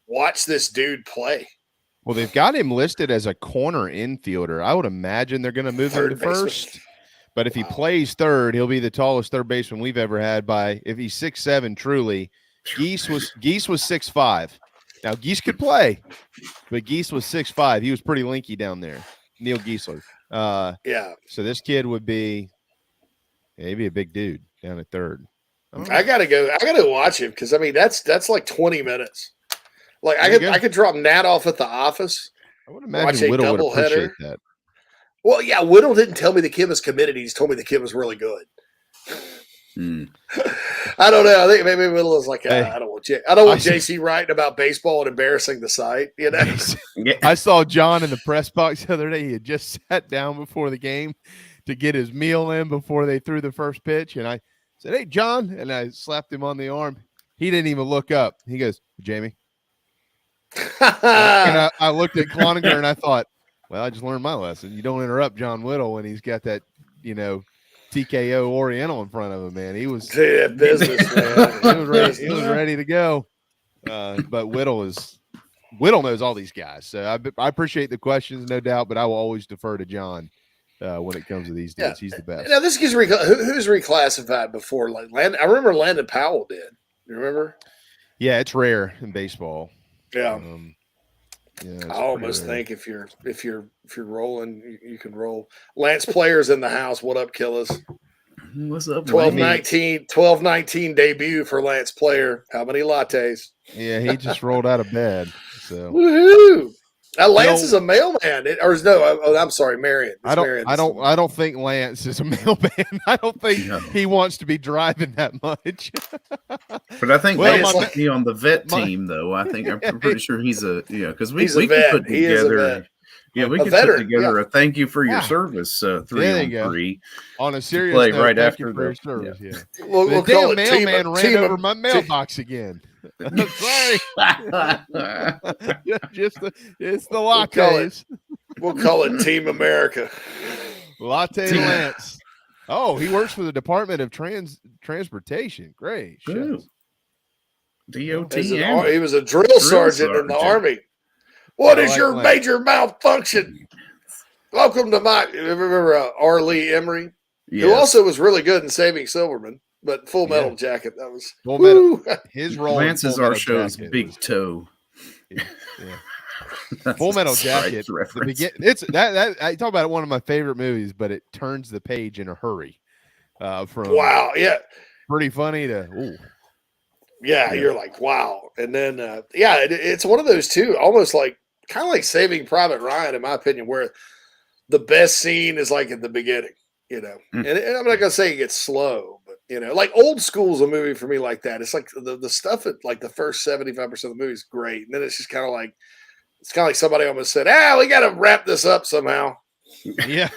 watch this dude play. Well, they've got him listed as a corner infielder. I would imagine they're going to move him to first. But if he plays third, he'll be the tallest third baseman we've ever had if he's 6'7", truly. Geese was 6'5". Now, Geese could play, but Geese was 6'5". He was pretty linky down there, Neil Geisler. So this kid would be maybe a big dude down at third. I gotta go watch him because that's like 20 minutes. Like I could drop Nat off at the office. I would imagine Whittle would appreciate that. Well, yeah, Whittle didn't tell me the kid was committed. He just told me the kid was really good. I don't know. I think maybe Whittle is like, I don't want JC writing about baseball and embarrassing the site. I saw John in the press box the other day. He had just sat down before the game to get his meal in before they threw the first pitch. And I said, "Hey, John," and I slapped him on the arm. He didn't even look up. He goes, "Jamie." And I looked at Cloninger and I thought, Well, I just learned my lesson. You don't interrupt John Whittle when he's got that, TKO Oriental in front of him, man. He was business, man. He was ready to go. But Whittle knows all these guys. So I appreciate the questions, no doubt, but I will always defer to John when it comes to these dudes. He's the best. Now this gets who's reclassified before? Like I remember Landon Powell did. You remember? Yeah, it's rare in baseball. Yeah. Yeah, I almost think if you're rolling, you can roll. Lance Player's in the house. What up, Killis? What's up? 12-19 debut for Lance Player. How many lattes? Yeah, he just rolled out of bed. So woohoo! Lance is a mailman, I'm sorry, Marion. I don't think Lance is a mailman. I don't think he wants to be driving that much. But I think Lance might be on the vet team, though. I'm pretty sure he's because we could put together. Yeah, we could put together a thank you for your service 3-on-3 on a serious play note, right after the service. Yeah. We'll the damn mailman ran over my mailbox again. Sorry, it's the lattes. We'll call it Team America. Latte Lance. Oh, he works for the Department of Transportation. Great. DOT. He was a drill sergeant in the Army. What is your major malfunction? Welcome to remember R. Lee Emery, who also was really good in Saving Silverman, but Full Metal Jacket. That was Full Metal. His role. Lance is our show's big toe. Full Metal Jacket. I talk about one of my favorite movies, but it turns the page in a hurry. Pretty funny to. Ooh. Yeah, you're like, wow. And then, it's one of those two, almost like kind of like Saving Private Ryan, in my opinion, where the best scene is like at the beginning, And I'm not going to say it gets slow, but, like Old School's a movie for me like that. It's like the stuff at like the first 75% of the movie is great. And then it's just kind of like somebody almost said, we got to wrap this up somehow. Yeah.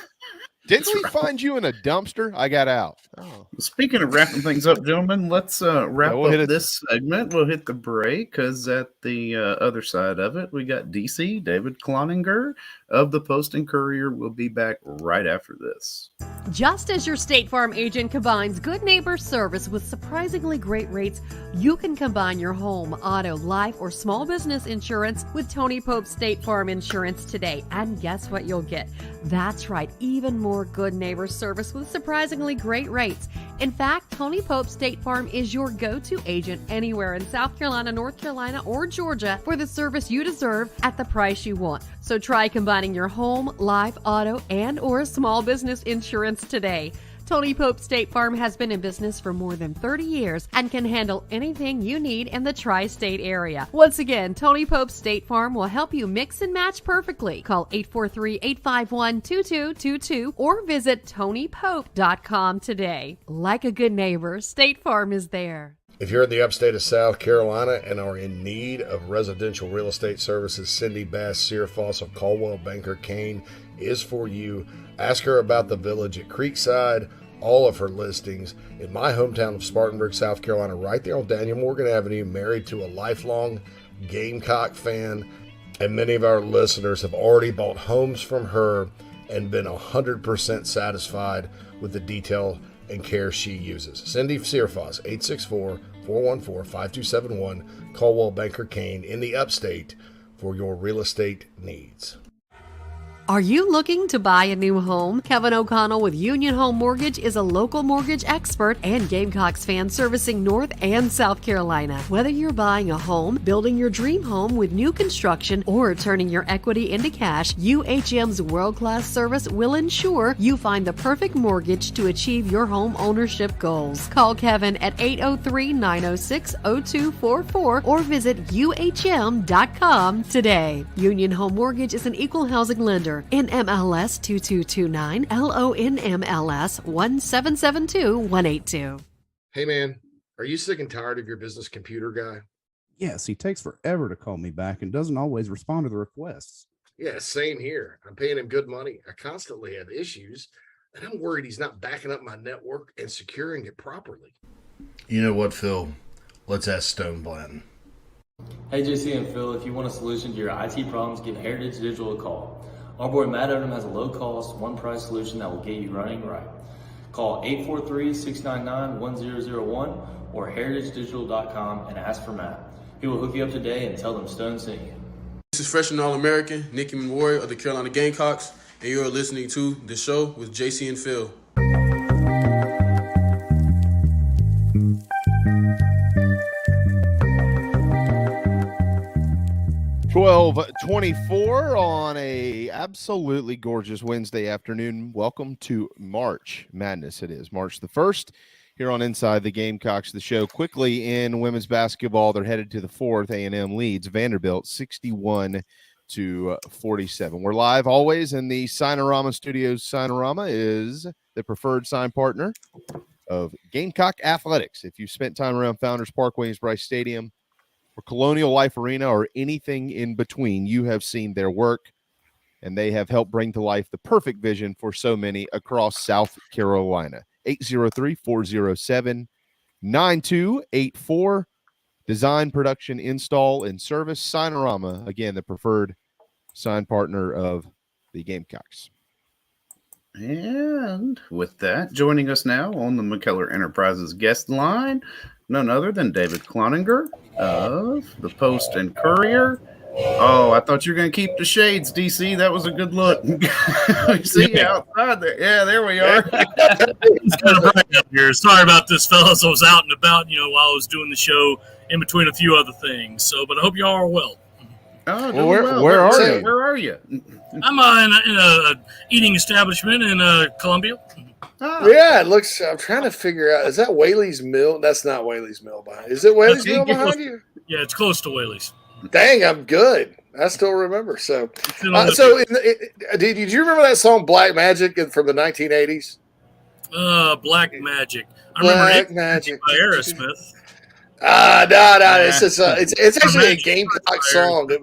Didn't we find you in a dumpster? I got out. Oh. Speaking of wrapping things up, gentlemen, let's wrap up this segment. We'll hit the break because at the other side of it, we got DC, David Cloninger of the Post and Courier. We'll be back right after this. Just as your State Farm agent combines good neighbor service with surprisingly great rates, you can combine your home, auto, life, or small business insurance with Tony Pope State Farm Insurance today. And guess what you'll get? That's right, even more good neighbor service with surprisingly great rates. In fact, Tony Pope State Farm is your go-to agent anywhere in South Carolina, North Carolina, or Georgia for the service you deserve at the price you want. So try combining your home, life, auto, and or small business insurance today. Tony Pope State Farm has been in business for more than 30 years and can handle anything you need in the tri-state area. Once again, Tony Pope State Farm will help you mix and match perfectly. Call 843-851-2222 or visit TonyPope.com today. Like a good neighbor, State Farm is there. If you're in the upstate of South Carolina and are in need of residential real estate services, Cindy Bass Searfoss of Caldwell Banker Kane is for you. Ask her about the Village at Creekside, all of her listings in my hometown of Spartanburg, South Carolina, right there on Daniel Morgan Avenue, married to a lifelong Gamecock fan. And many of our listeners have already bought homes from her and been 100% satisfied with the detail and care she uses. Cindy Searfoss, 864-414-5271, Caldwell Banker Kane in the upstate for your real estate needs. Are you looking to buy a new home? Kevin O'Connell with Union Home Mortgage is a local mortgage expert and Gamecocks fan servicing North and South Carolina. Whether you're buying a home, building your dream home with new construction, or turning your equity into cash, UHM's world-class service will ensure you find the perfect mortgage to achieve your home ownership goals. Call Kevin at 803-906-0244 or visit UHM.com today. Union Home Mortgage is an equal housing lender. NMLS 2229, LONMLS 1772182. Hey man, are you sick and tired of your business computer guy? Yes, he takes forever to call me back and doesn't always respond to the requests. Yeah, same here. I'm paying him good money. I constantly have issues, and I'm worried he's not backing up my network and securing it properly. You know what, Phil? Let's ask Stone Blanton. Hey, JC and Phil, if you want a solution to your IT problems, give Heritage Digital a call. Our boy Matt Odom has a low-cost, one-price solution that will get you running right. Call 843-699-1001 or heritagedigital.com and ask for Matt. He will hook you up today and tell them Stone sent you. This is freshman All-American Nicky Memorial of the Carolina Gamecocks, and you're listening to The Show with JC and Phil. 12:24 on a absolutely gorgeous Wednesday afternoon. Welcome to March Madness. It is March the 1st here on Inside the Gamecocks, the show. Quickly in women's basketball, they're headed to the fourth. A&M leads Vanderbilt 61-47. We're live always in the Signorama Studios. Signorama is the preferred sign partner of Gamecock Athletics. If you've spent time around Founders Park, Williams-Brice Stadium, or Colonial Life Arena, or anything in between, you have seen their work, and they have helped bring to life the perfect vision for so many across South Carolina. 803-407-9284. Design, production, install, and service. Signorama, again, the preferred sign partner of the Gamecocks. And with that, joining us now on the McKellar Enterprises guest line, none other than David Cloninger of the Post and Courier. Oh, I thought you were going to keep the shades, DC. That was a good look. We see you outside there. Yeah, there we are. It's kind of bright up here. Sorry about this, fellas. I was out and about, while I was doing the show in between a few other things. But I hope you all are well. Oh, well, where are you? Where are you? I'm in a eating establishment in Columbia. Oh. Yeah, it looks. I'm trying to figure out. Is that Whaley's Mill? That's not Whaley's Mill behind. Is it Whaley's Mill behind you? Yeah, it's close to Whaley's. Dang, I'm good. I still remember. So did you remember that song "Black Magic" from the 1980s? Black Magic. I Black remember Magic by Aerosmith. No. It's actually a Gamecock song. It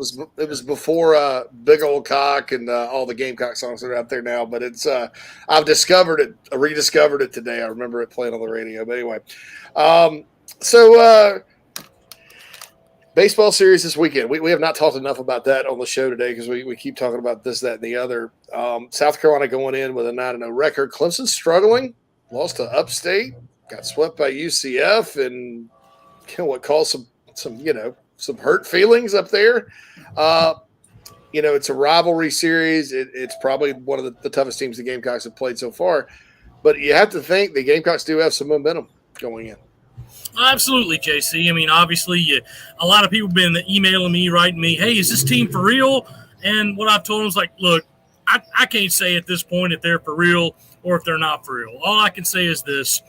was before Big Old Cock and all the Gamecock songs that are out there now. But it's I've discovered it, rediscovered it today. I remember it playing on the radio. But anyway, baseball series this weekend. We have not talked enough about that on the show today because we keep talking about this, that, and the other. South Carolina going in with a 9-0 record. Clemson struggling, lost to Upstate, got swept by UCF, and what caused some hurt feelings up there. It's a rivalry series. It's probably one of the toughest teams the Gamecocks have played so far. But you have to think the Gamecocks do have some momentum going in. Absolutely, JC. I mean, obviously, a lot of people have been emailing me, writing me, hey, is this team for real? And what I've told them is like, look, I can't say at this point if they're for real or if they're not for real. All I can say is this.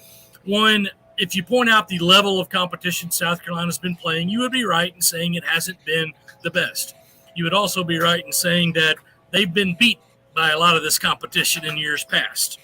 One, if you point out the level of competition South Carolina's been playing, you would be right in saying it hasn't been the best. You would also be right in saying that they've been beat by a lot of this competition in years past.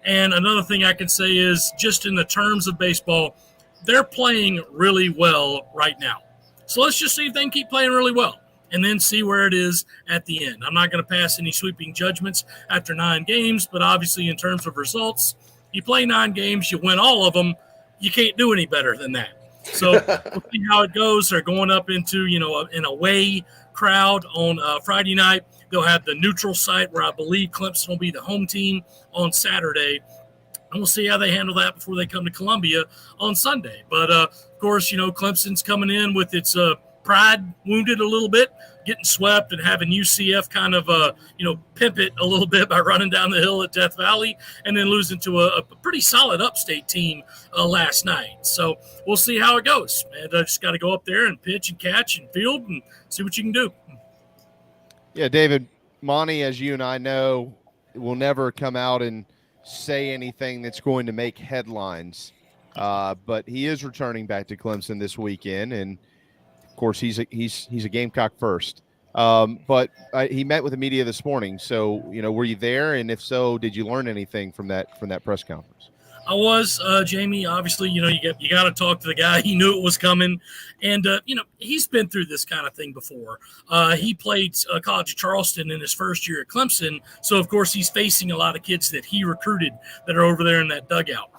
And another thing I can say is just in the terms of baseball, they're playing really well right now. So let's just see if they can keep playing really well and then see where it is at the end. I'm not going to pass any sweeping judgments after 9 games, but obviously in terms of results, you play 9 games, you win all of them, you can't do any better than that. So we'll see how it goes. They're going up into, an away crowd on Friday night. They'll have the neutral site where I believe Clemson will be the home team on Saturday. And we'll see how they handle that before they come to Columbia on Sunday. But, of course, Clemson's coming in with its pride wounded a little bit, getting swept and having UCF kind of, pimp it a little bit by running down the hill at Death Valley and then losing to a pretty solid Upstate team last night. So we'll see how it goes. And I just got to go up there and pitch and catch and field and see what you can do. Yeah, David, Monty, as you and I know, will never come out and say anything that's going to make headlines. But he is returning back to Clemson this weekend, and of course he's a Gamecock first. But he met with the media this morning. So, were you there? And if so, did you learn anything from that press conference? I was, Jamie. Obviously, you got to talk to the guy. He knew it was coming, and he's been through this kind of thing before. He played College of Charleston in his first year at Clemson, so of course he's facing a lot of kids that he recruited that are over there in that dugout.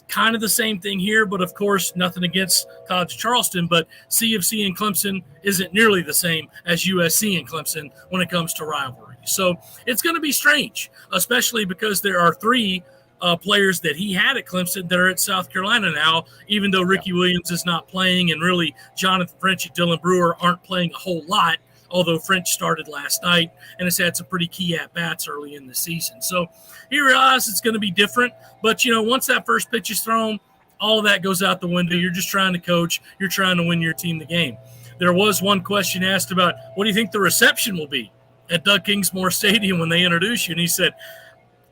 Kind of the same thing here, but of course nothing against College of Charleston, but CFC and Clemson isn't nearly the same as USC and Clemson when it comes to rivalries. So it's going to be strange, especially because there are 3 players that he had at Clemson that are at South Carolina now, even though Ricky Williams is not playing, and really Jonathan French and Dylan Brewer aren't playing a whole lot, although French started last night and has had some pretty key at-bats early in the season. So he realized it's going to be different, but, once that first pitch is thrown, all of that goes out the window. You're just trying to coach. You're trying to win your team the game. There was one question asked about, what do you think the reception will be at Doug Kingsmore Stadium when they introduce you? And he said,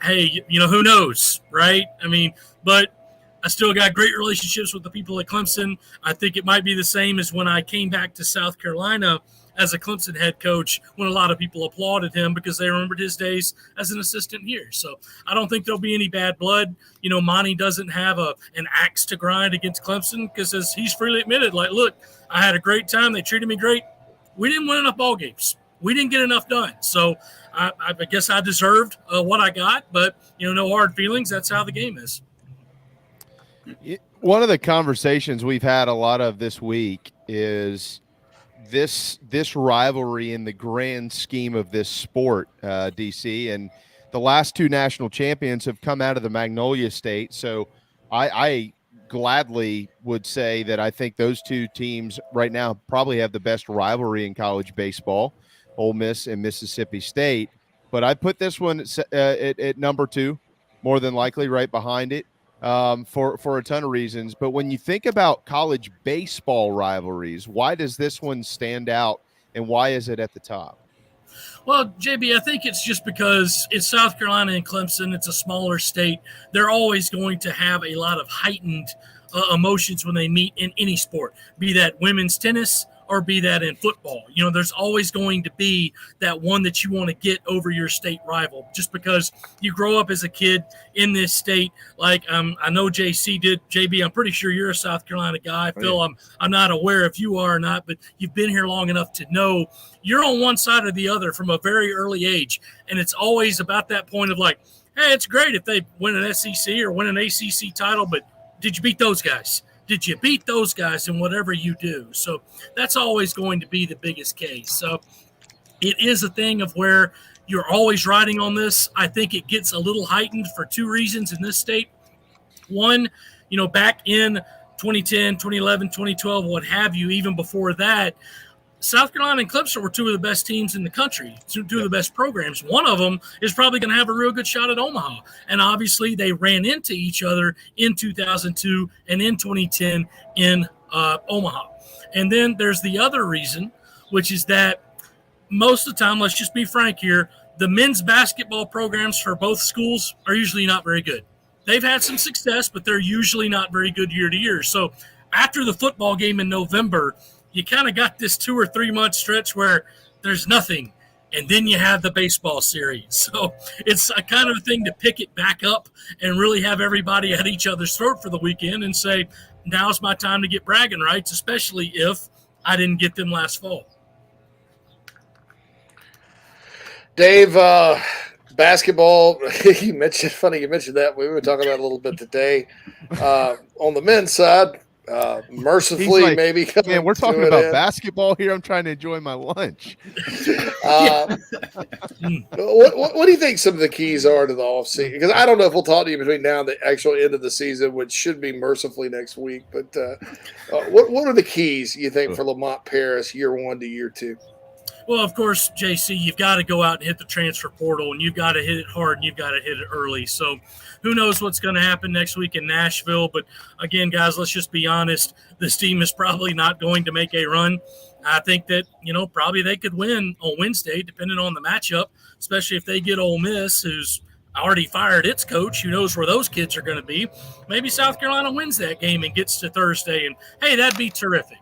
hey, who knows, right? But I still got great relationships with the people at Clemson. I think it might be the same as when I came back to South Carolina as a Clemson head coach, when a lot of people applauded him because they remembered his days as an assistant here. So I don't think there'll be any bad blood. Monty doesn't have an axe to grind against Clemson because, as he's freely admitted, like, look, I had a great time. They treated me great. We didn't win enough ball games. We didn't get enough done. So I guess I deserved what I got, but, no hard feelings. That's how the game is. One of the conversations we've had a lot of this week is this rivalry in the grand scheme of this sport, DC, and the last 2 national champions have come out of the Magnolia State. So I gladly would say that I think those 2 teams right now probably have the best rivalry in college baseball, Ole Miss and Mississippi State. But I put this one at number 2, more than likely right behind it, for a ton of reasons. But when you think about college baseball rivalries, why does this one stand out, and why is it at the top? Well, JB, I think it's just because it's South Carolina and Clemson. It's a smaller state. They're always going to have a lot of heightened emotions when they meet in any sport, be that women's tennis or be that in football. There's always going to be that one that you want to get over your state rival, just because you grow up as a kid in this state. Like I know JC did. JB, I'm pretty sure you're a South Carolina guy. Phil, I'm not aware if you are or not, but you've been here long enough to know you're on one side or the other from a very early age. And it's always about that point of like, hey, it's great if they win an SEC or win an ACC title, but did you beat those guys? Did you beat those guys in whatever you do? So that's always going to be the biggest case. So it is a thing of where you're always riding on this. I think it gets a little heightened for 2 reasons in this state. One, back in 2010, 2011, 2012, what have you, even before that, South Carolina and Clemson were 2 of the best teams in the country, 2 of the best programs. One of them is probably going to have a real good shot at Omaha. And obviously they ran into each other in 2002 and in 2010 in Omaha. And then there's the other reason, which is that most of the time, let's just be frank here, the men's basketball programs for both schools are usually not very good. They've had some success, but they're usually not very good year to year. So after the football game in November, you kind of got this 2 or 3 month stretch where there's nothing, and then you have the baseball series. So it's a kind of a thing to pick it back up and really have everybody at each other's throat for the weekend and say, now's my time to get bragging rights, especially if I didn't get them last fall. Dave, basketball, you mentioned that. We were talking about it a little bit today. On the men's side, mercifully, maybe. Man, we're talking about basketball here. I'm trying to enjoy my lunch. What do you think some of the keys are to the offseason? Because I don't know if we'll talk to you between now and the actual end of the season, which should be mercifully next week. But what are the keys, you think, for Lamont Paris year 1 to year 2? Well, of course, JC, you've got to go out and hit the transfer portal, and you've got to hit it hard, and you've got to hit it early. So who knows what's going to happen next week in Nashville. But, again, guys, let's just be honest. This team is probably not going to make a run. I think that, probably they could win on Wednesday, depending on the matchup, especially if they get Ole Miss, who's already fired its coach. Who knows where those kids are going to be? Maybe South Carolina wins that game and gets to Thursday, and, hey, that'd be terrific,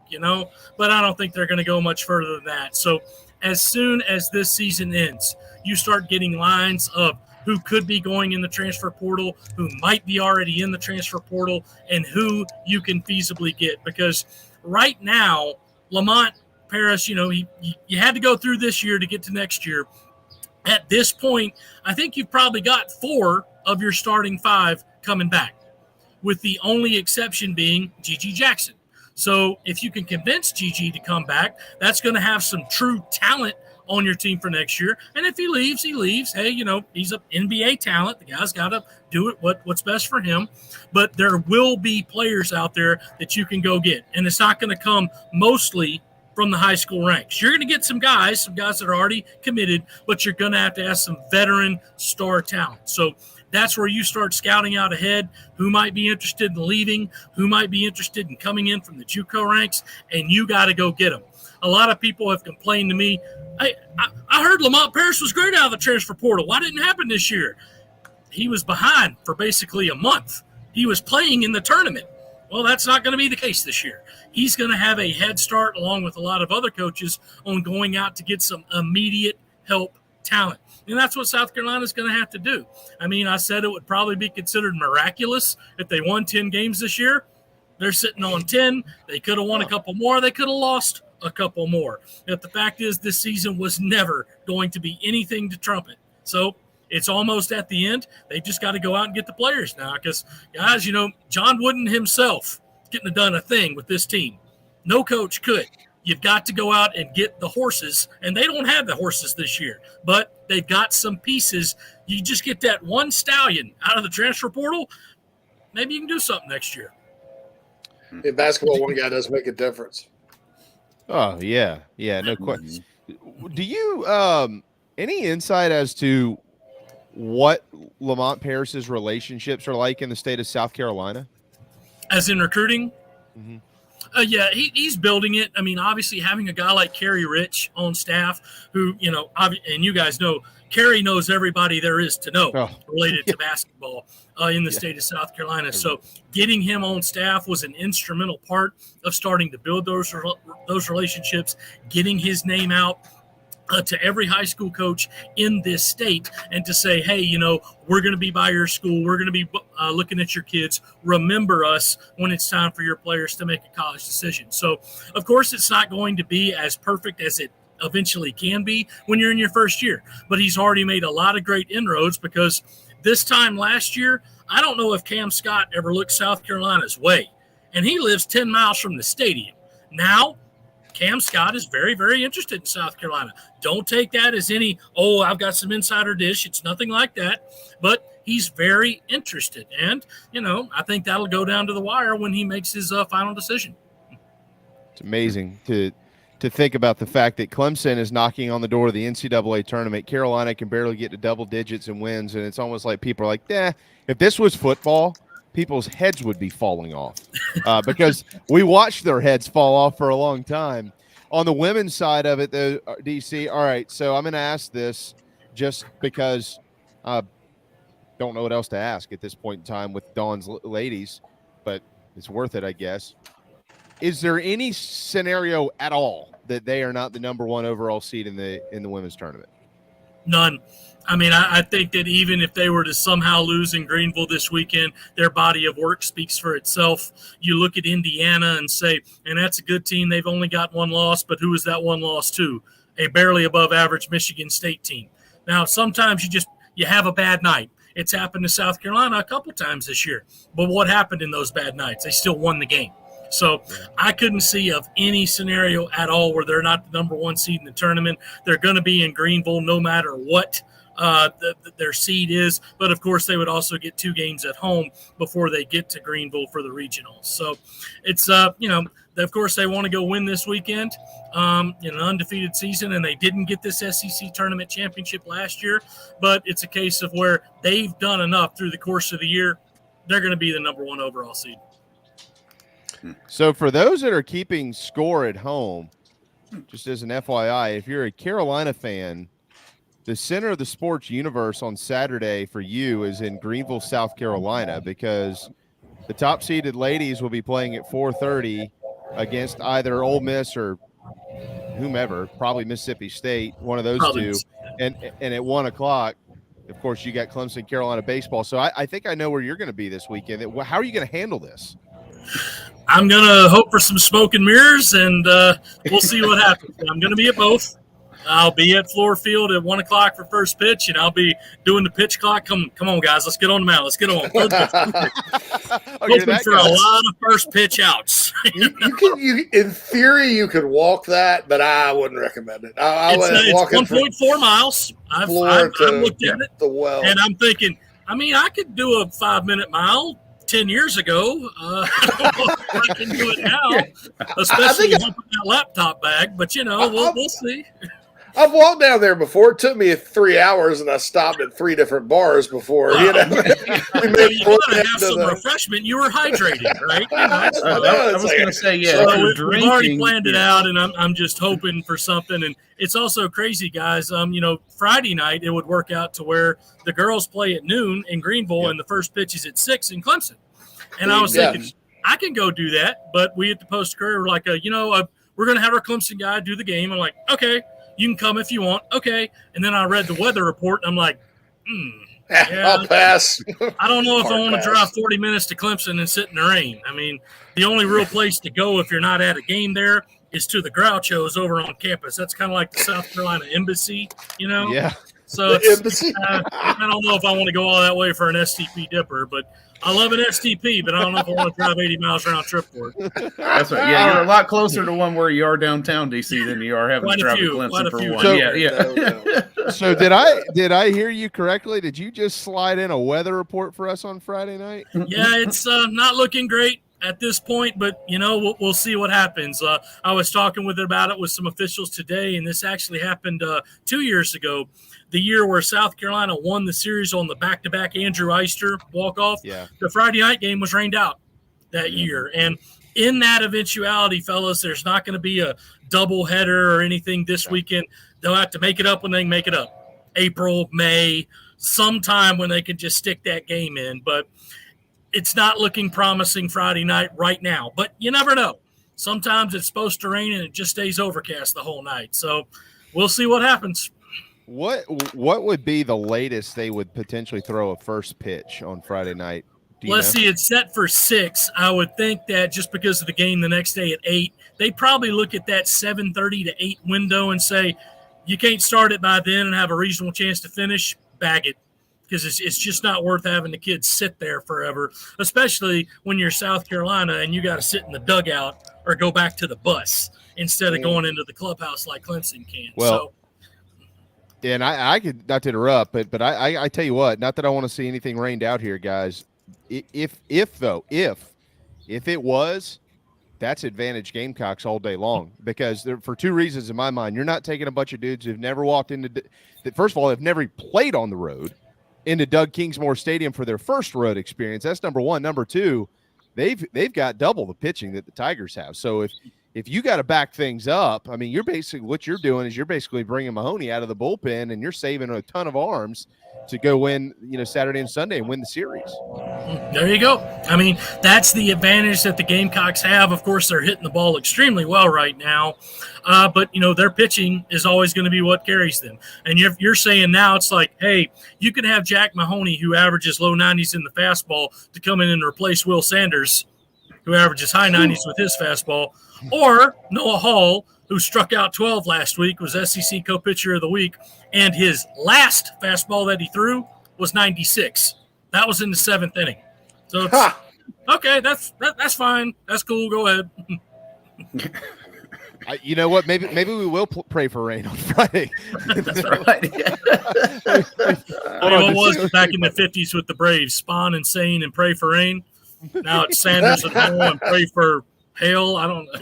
But I don't think they're going to go much further than that. So as soon as this season ends, you start getting lines of who could be going in the transfer portal, who might be already in the transfer portal, and who you can feasibly get. Because right now, Lamont Paris, you had to go through this year to get to next year. At this point, I think you've probably got 4 of your starting 5 coming back, with the only exception being Gigi Jackson. So if you can convince Gigi to come back, that's going to have some true talent on your team for next year. And if he leaves, he leaves. Hey, he's an NBA talent. The guy's got to do it what's best for him. But there will be players out there that you can go get. And it's not going to come mostly from the high school ranks. You're going to get some guys that are already committed, but you're going to have some veteran star talent. So that's where you start scouting out ahead who might be interested in leaving, who might be interested in coming in from the JUCO ranks, and you got to go get them. A lot of people have complained to me, I heard Lamont Paris was great out of the transfer portal. Why didn't it happen this year? He was behind for basically a month. He was playing in the tournament. Well, that's not going to be the case this year. He's going to have a head start along with a lot of other coaches on going out to get some immediate help talent. And that's what South Carolina is going to have to do. I mean, I said it would probably be considered miraculous if they won 10 games this year. They're sitting on 10. They could have won a couple more. They could have lost a couple more. But the fact is this season was never going to be anything to trumpet. So it's almost at the end. They just got to go out and get the players now because, guys, John Wooden himself couldn't have done a thing with this team. No coach could. You've got to go out and get the horses, and they don't have the horses this year, but they've got some pieces. You just get that one stallion out of the transfer portal, maybe you can do something next year. In basketball, one guy does make a difference. Oh, yeah, no question. Do you any insight as to what Lamont Paris's relationships are like in the state of South Carolina? As in recruiting? Mm-hmm. Yeah, he's building it. I mean, obviously having a guy like Kerry Rich on staff who, and you guys know, Kerry knows everybody there is to know related to basketball in the state of South Carolina. So getting him on staff was an instrumental part of starting to build those relationships, getting his name out to every high school coach in this state and to say, hey, we're going to be by your school. We're going to be looking at your kids. Remember us when it's time for your players to make a college decision. So, of course, it's not going to be as perfect as it eventually can be when you're in your first year. But he's already made a lot of great inroads because this time last year, I don't know if Cam Scott ever looked South Carolina's way. And he lives 10 miles from the stadium. Now, Cam Scott is very, very interested in South Carolina. Don't take that as any, I've got some insider dish. It's nothing like that. But he's very interested. And, I think that'll go down to the wire when he makes his final decision. It's amazing to think about the fact that Clemson is knocking on the door of the NCAA tournament. Carolina can barely get to double digits and wins. And it's almost like people are like, if this was football, people's heads would be falling off because we watched their heads fall off for a long time. On the women's side of it, though, DC, all right, so I'm going to ask this just because I don't know what else to ask at this point in time with Dawn's ladies, but it's worth it, I guess. Is there any scenario at all that they are not the number one overall seed in the women's tournament? None. I mean, I think that even if they were to somehow lose in Greenville this weekend, their body of work speaks for itself. You look at Indiana and say, and that's a good team. They've only got one loss, but who is that one loss to? A barely above average Michigan State team. Now, sometimes you have a bad night. It's happened to South Carolina a couple times this year. But what happened in those bad nights? They still won the game. So I couldn't see of any scenario at all where they're not the number one seed in the tournament. They're going to be in Greenville no matter what their seed is. But, of course, they would also get 2 games at home before they get to Greenville for the regionals. So it's, of course, they want to go win this weekend in an undefeated season, and they didn't get this SEC tournament championship last year. But it's a case of where they've done enough through the course of the year. They're going to be the number one overall seed. So for those that are keeping score at home, just as an FYI, if you're a Carolina fan, the center of the sports universe on Saturday for you is in Greenville, South Carolina, because the top seeded ladies will be playing at 4:30 against either Ole Miss or whomever, probably Mississippi State, one of those two. And at 1 o'clock, of course, you got Clemson, Carolina baseball. So I think I know where you're going to be this weekend. How are you going to handle this? I'm going to hope for some smoke and mirrors, and we'll see what happens. I'm going to be at both. I'll be at Floor Field at 1 o'clock for first pitch, and I'll be doing the pitch clock. Come on, guys, let's get on the mound. Let's get on. Hoping for a lot of first pitch outs. you in theory, you could walk that, but I wouldn't recommend it. It's 1.4 miles. I've looked at it, the well, and I'm thinking, I could do a 5-minute mile 10 years ago. I can do it now, especially with that laptop bag. But we'll see. I've walked down there before. It took me 3 hours, and I stopped at 3 different bars before. You gotta have some refreshment. You were hydrated, right? I was going to say, yeah. So we've already planned it out, and I'm just hoping for something. And it's also crazy, guys. Friday night it would work out to where the girls play at noon in Greenville, and the first pitch is at 6 in Clemson. And I was thinking, I can go do that, but we at the Post and Courier were like, we're going to have our Clemson guy do the game. I'm like, okay. You can come if you want. Okay. And then I read the weather report. And I'm like, I'll pass. I don't know if I want to drive 40 minutes to Clemson and sit in the rain. The only real place to go if you're not at a game there is to the Grouchos over on campus. That's kind of like the South Carolina Embassy, Yeah. So I don't know if I want to go all that way for an STP dipper, but I love an STP, but I don't know if I want to drive 80 miles round trip for it. That's right. Yeah, you're a lot closer to one where you are downtown DC than you are having to drive to Clemson for one. So, so did I hear you correctly? Did you just slide in a weather report for us on Friday night? Yeah, it's not looking great at this point, but we'll see what happens. I was talking about it with some officials today, and this actually happened 2 years ago. The year where South Carolina won the series on the back-to-back Andrew Eister walk-off. Yeah. The Friday night game was rained out that year. And in that eventuality, fellas, there's not going to be a doubleheader or anything this weekend. They'll have to make it up when they can make it up. April, May, sometime when they can just stick that game in. But it's not looking promising Friday night right now. But you never know. Sometimes it's supposed to rain and it just stays overcast the whole night. So we'll see what happens. What would be the latest they would potentially throw a first pitch on Friday night? Let's see, it's set for 6. I would think that just because of the game the next day at 8, they probably look at that 7:30 to 8 window and say, you can't start it by then and have a reasonable chance to finish, bag it. Because it's just not worth having the kids sit there forever, especially when you're South Carolina and you got to sit in the dugout or go back to the bus instead of going into the clubhouse like Clemson can. Well, and I could, not to interrupt, but I tell you what, not that I want to see anything rained out here, guys. If it was, that's advantage Gamecocks all day long, because for 2 reasons in my mind. You're not taking a bunch of dudes who've never walked into – first of all, have never played on the road into Doug Kingsmore Stadium for their first road experience. That's number one. Number two, they've got double the pitching that the Tigers have. So if you got to back things up, you're basically, what you're doing is you're basically bringing Mahoney out of the bullpen, and you're saving a ton of arms to go win, Saturday and Sunday and win the series. There you go. That's the advantage that the Gamecocks have. Of course, they're hitting the ball extremely well right now, but their pitching is always going to be what carries them. And you're saying now it's like, hey, you can have Jack Mahoney, who averages low 90s in the fastball, to come in and replace Will Sanders, who averages high 90s with his fastball, or Noah Hall, who struck out 12 last week, was SEC co-pitcher of the week, and his last fastball that he threw was 96. That was in the 7th inning. So it's, okay, that's fine. That's cool. Go ahead. You know what? Maybe we will pray for rain on Friday. That's right. What was back in the 50s with the Braves? Spawn and Sane and pray for rain. Now it's Sanders and Hall and pray for hail. I don't know.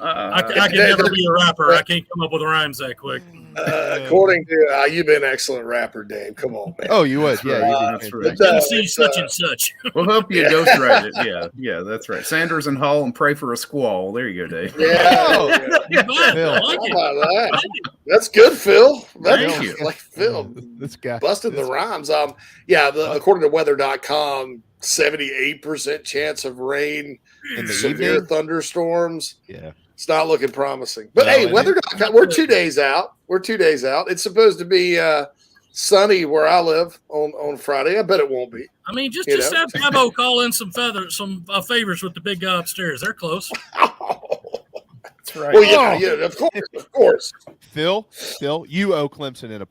I can never be a rapper. I can't come up with rhymes that quick. According to you've been an excellent rapper, Dave. Come on, man. Oh, you would. Yeah, that's right. Didn't see such and such. We'll hope you ghostwrite it. Yeah, that's right. Sanders and Hall and pray for a squall. There you go, Dave. Yeah. Phil. I like it. That's good, Phil. Thank you. Like Phil. This guy busted the rhymes. According to weather.com, 78% chance of rain and severe thunderstorms. Yeah. It's not looking promising. But hey, weather.com, we're 2 days out. It's supposed to be sunny where I live on Friday. I bet it won't be. Just have Pablo call in some favors with the big guy upstairs. They're close. That's right. Well, yeah, of course. Phil, you owe Clemson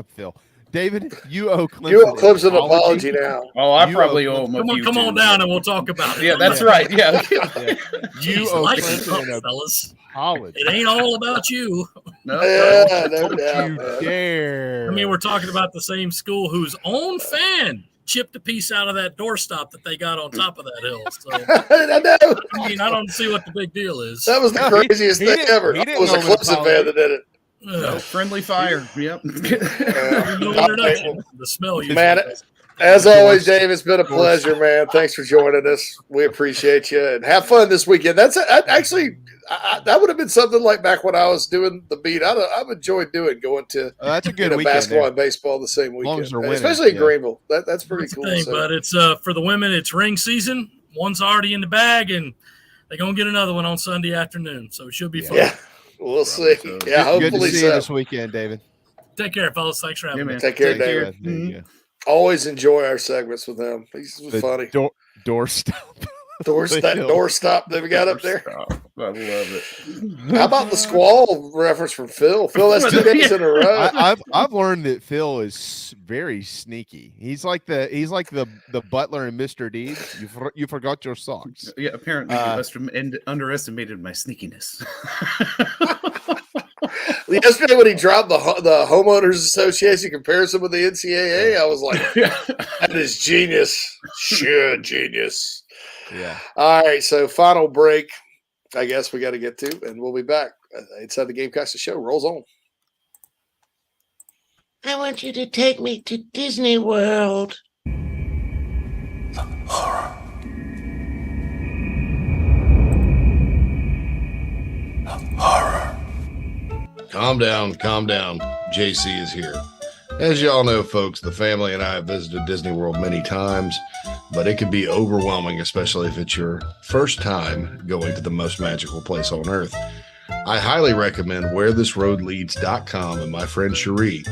Phil. David, you owe Clemson. You owe Clemson an apology now. Oh, I probably owe him a few. Come on down and we'll talk about it. Yeah, that's right. Yeah. You owe Clemson an fellas. It ain't all about you. No doubt. You dare. I mean, we're talking about the same school whose own fan chipped a piece out of that doorstop that they got on top of that hill. So I know. I mean, I don't see what the big deal is. That was the craziest thing ever. It was a Clemson fan that did it. No, friendly fire. Yep. The smell you. Man, as always, Dave, it's been a pleasure, man. Thanks for joining us. We appreciate you, and have fun this weekend. That would have been something like back when I was doing the beat. I've enjoyed going to that's a good weekend basketball there. and baseball the same weekend, as winning, especially in Greenville. That's pretty cool. Thing, but it's for the women. It's ring season. One's already in the bag, and they're gonna get another one on Sunday afternoon. So it should be fun. Yeah. We'll see. Yeah, hopefully good to see you this weekend, David. Take care, fellas. Thanks for having me. Take care, David. Mm-hmm. Always enjoy our segments with him. He's funny. Doorstop. Doorstop that we got up there. I love it. How about the squall reference from Phil? Phil, that's 2 days in a row. I've learned that Phil is very sneaky. He's like the butler in Mr. Deeds. You forgot your socks. Yeah, apparently you underestimated my sneakiness. Yesterday when he dropped the homeowners association comparison with the NCAA, I was like, that is genius. Sheer genius. Yeah. All right, so final break, I guess we got to get to, and we'll be back. Inside the Gamecocks, the show rolls on. I want you to take me to Disney World. Calm down. JC is here. As y'all know, folks, the family and I have visited Disney World many times, but it can be overwhelming, especially if it's your first time going to the most magical place on earth. I highly recommend wherethisroadleads.com and my friend Cherie,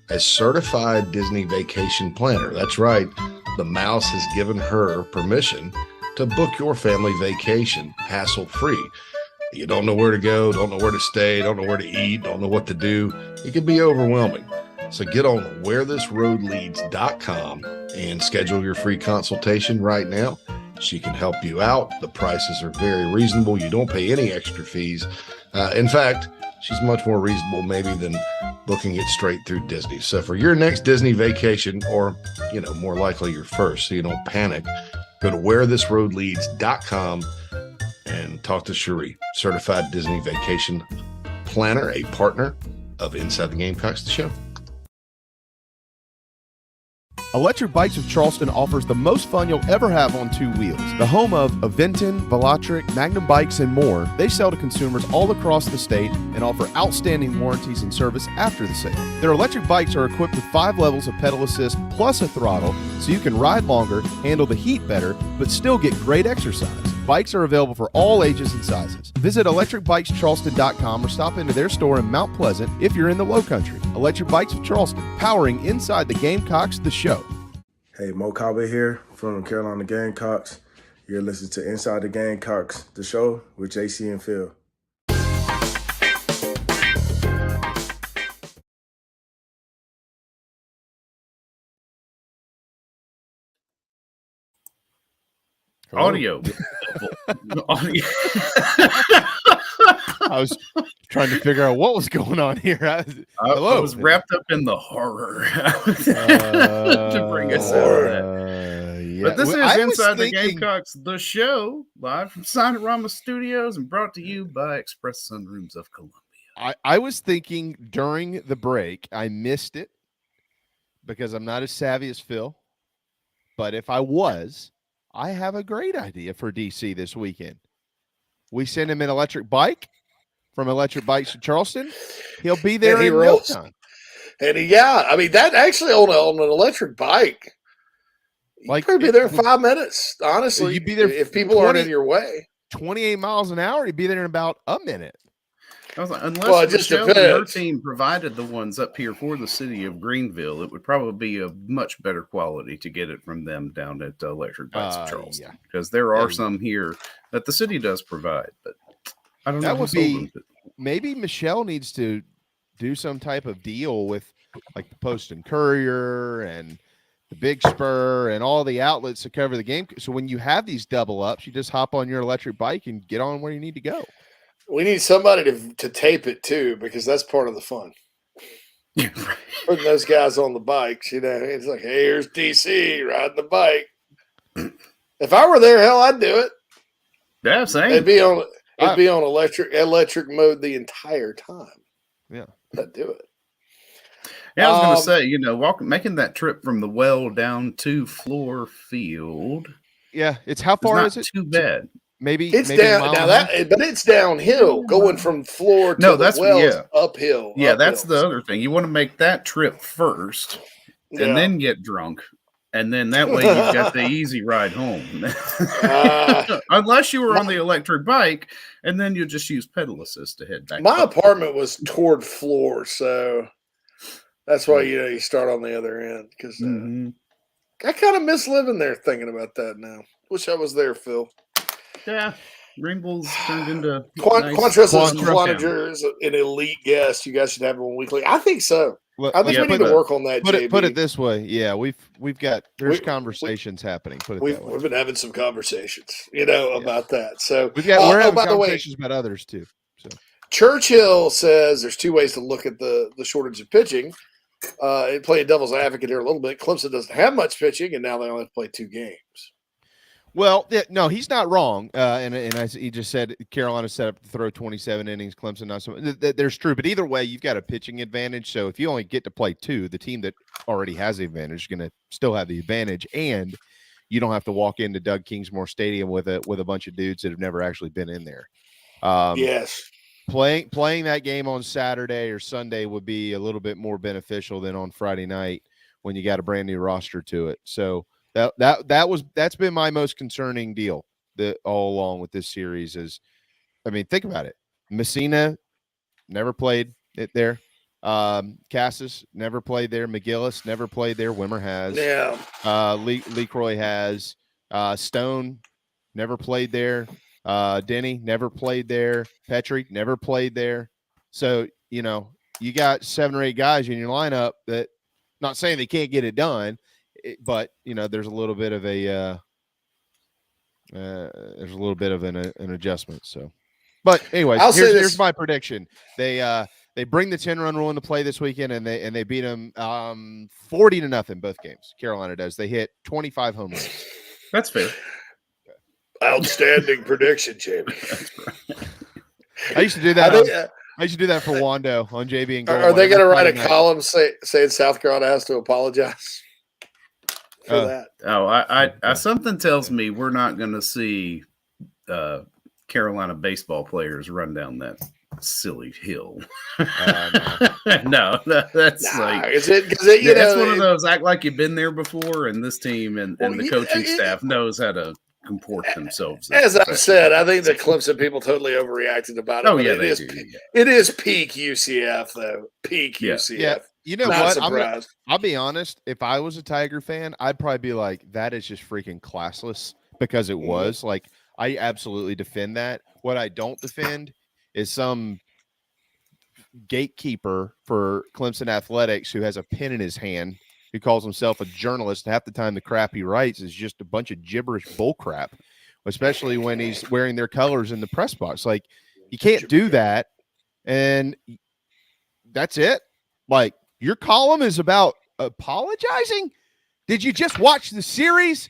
a certified Disney vacation planner. That's right, the mouse has given her permission to book your family vacation hassle-free. You don't know where to go, don't know where to stay, don't know where to eat, don't know what to do. It can be overwhelming. So get on wherethisroadleads.com and schedule your free consultation right now. She can help you out. The prices are very reasonable. You don't pay any extra fees. In fact, she's much more reasonable maybe than booking it straight through Disney. So for your next Disney vacation, or, more likely your first, so you don't panic, go to wherethisroadleads.com and talk to Cherie, certified Disney vacation planner, a partner of Inside the Gamecocks, the show. Electric Bikes of Charleston offers the most fun you'll ever have on two wheels. The home of Aventon, Velotric, Magnum Bikes, and more, they sell to consumers all across the state and offer outstanding warranties and service after the sale. Their electric bikes are equipped with 5 levels of pedal assist plus a throttle, so you can ride longer, handle the heat better, but still get great exercise. Bikes are available for all ages and sizes. Visit electricbikescharleston.com or stop into their store in Mount Pleasant if you're in the Low Country. Electric Bikes of Charleston, powering Inside the Gamecocks, the show. Hey, Mo Cowboy here from the Carolina Gamecocks. You're listening to Inside the Gamecocks, the show with JC and Phil. Audio. I was trying to figure out what was going on here. I was wrapped up in the horror to bring us out of that. Yeah. But this is Inside the Gamecocks, the show, live from Sinorama Studios and brought to you by Express Sunrooms of Columbia. I was thinking during the break, I missed it because I'm not as savvy as Phil. But if I was, I have a great idea for DC this weekend. We send him an electric bike from Electric Bikes of Charleston. He'll be there in no time. And that actually on an electric bike, you could be there in 5 minutes. Honestly, you'd be there if people aren't in your way. 28 miles an hour, you'd be there in about a minute. I was like, unless Michelle and her team provided the ones up here for the city of Greenville, it would probably be a much better quality to get it from them down at Electric Bikes of Charleston. Because there are some here that the city does provide. But I don't know. That who would sold be them, but- maybe Michelle needs to do some type of deal with like the Post and Courier and the Big Spur and all the outlets that cover the game. So when you have these double ups, you just hop on your electric bike and get on where you need to go. We need somebody to tape it too, because that's part of the fun. Putting those guys on the bikes, it's like, hey, here's DC riding the bike. If I were there, hell, I'd do it. Yeah, same. It'd be on electric mode the entire time. Yeah, I'd do it. Yeah, I was going to say, making that trip from the well down to Floor Field. Yeah, it's how far is it? Too bad. Maybe it's down now but it's downhill going from floor to the wells uphill. Yeah, that's the other thing. You want to make that trip first and then get drunk. And then that way you've got the easy ride home. Unless you were on the electric bike, and then you just use pedal assist to head back. My apartment was toward floor, so that's why you start on the other end. Because I kind of miss living there thinking about that now. Wish I was there, Phil. Yeah. Ringles turned into Quantress and Cloninger is an elite guest. You guys should have one weekly. I think so. I think we need to work on that. Put it this way, yeah, we've got conversations happening. Put it that way. We've been having some conversations, about that. So we're having conversations about others too. So Churchill says there's two ways to look at the shortage of pitching. And playing devil's advocate here a little bit. Clemson doesn't have much pitching, and now they only have to play 2 games. Well, no, he's not wrong. And as he just said, Carolina set up to throw 27 innings. Clemson not so. There's true, but either way, you've got a pitching advantage. So if you only get to play 2, the team that already has the advantage is going to still have the advantage, and you don't have to walk into Doug Kingsmore Stadium with a bunch of dudes that have never actually been in there. Yes, playing that game on Saturday or Sunday would be a little bit more beneficial than on Friday night when you got a brand new roster to it. So. That's been my most concerning deal all along with this series is, think about it. Messina never played it there. Cassis never played there. McGillis never played there. Wimmer has. Yeah. LeCroy has. Stone never played there. Denny never played there. Petrie never played there. So, you got 7 or 8 guys in your lineup that, not saying they can't get it done, but there's a little bit of an adjustment. So, but anyways, here's my prediction. They bring the 10-run rule into play this weekend, and they beat them 40-0 both games. Carolina does. They hit 25 home runs. That's fair. Outstanding prediction, Jamie. I used to do that. I used to do that for Wando on JB and Gold. Are they going to write a column saying South Carolina has to apologize? For that. I something tells me we're not going to see Carolina baseball players run down that silly hill. No, that's like is it? Because it's one of those act like you've been there before, and this team and the coaching staff knows how to comport themselves. As I've said, I think the Clemson people totally overreacted about it. Oh yeah, it is peak UCF though. Peak UCF. Yeah. You know what? I'll be honest. If I was a Tiger fan, I'd probably be like, that is just freaking classless, because it was. Like, I absolutely defend that. What I don't defend is some gatekeeper for Clemson athletics who has a pen in his hand, who calls himself a journalist. Half the time the crap he writes is just a bunch of gibberish bull crap, especially when he's wearing their colors in the press box. Like, you can't do that. And that's it. Like, your column is about apologizing? Did you just watch the series?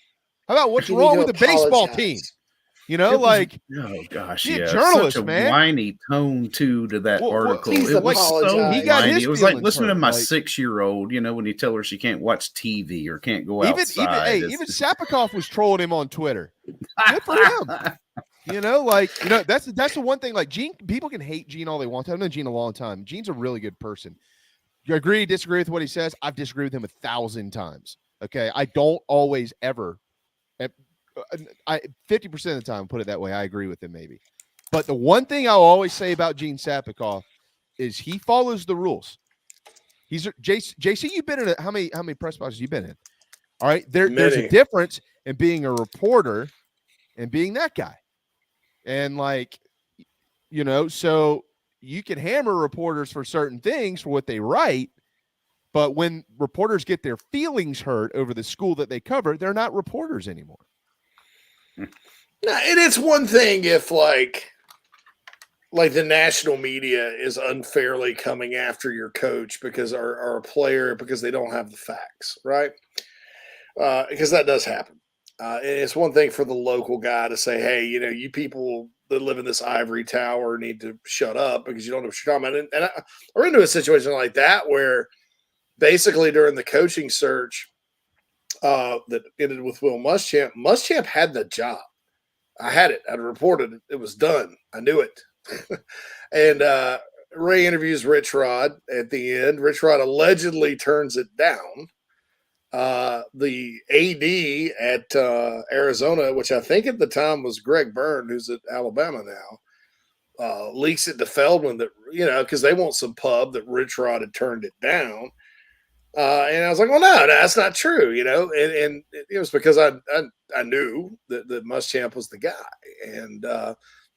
How about what's wrong with the baseball team? Oh gosh, yeah, journalist, such a man. Whiny tone to that article. It was so he got whiny. his It was like feelings listening to hurt, my like- 6-year-old. When you tell her she can't watch TV or can't go outside. Even Sapikoff was trolling him on Twitter. Good for him. That's the one thing. Like, Gene, people can hate Gene all they want. I've known Gene a long time. Gene's a really good person. You agree, disagree with what he says? I've disagreed with him 1,000 times. Okay, I don't always ever. 50% of the time, put it that way, I agree with him maybe. But the one thing I'll always say about Gene Sapikoff is he follows the rules. He's JC. You've been in how many press boxes you been in? All right, there's a difference in being a reporter and being that guy. And like, So you can hammer reporters for certain things for what they write, but when reporters get their feelings hurt over the school that they cover, they're not reporters anymore. No, and it's one thing if like the national media is unfairly coming after your coach because or a player because they don't have the facts, right? Because that does happen. And it's one thing for the local guy to say, hey, you people that live in this ivory tower need to shut up because you don't know what you're talking about. And I ran into a situation like that where basically during the coaching search that ended with Will Muschamp had the job. I had it. I'd reported it. It was done. I knew it. And Ray interviews Rich Rod at the end. Rich Rod allegedly turns it down. The AD at Arizona, which I think at the time was Greg Byrne, who's at Alabama now, leaks it to Feldman that, because they want some pub that Rich Rod had turned it down. And I was like, well, no, that's not true, and it was because I knew that Muschamp was the guy. And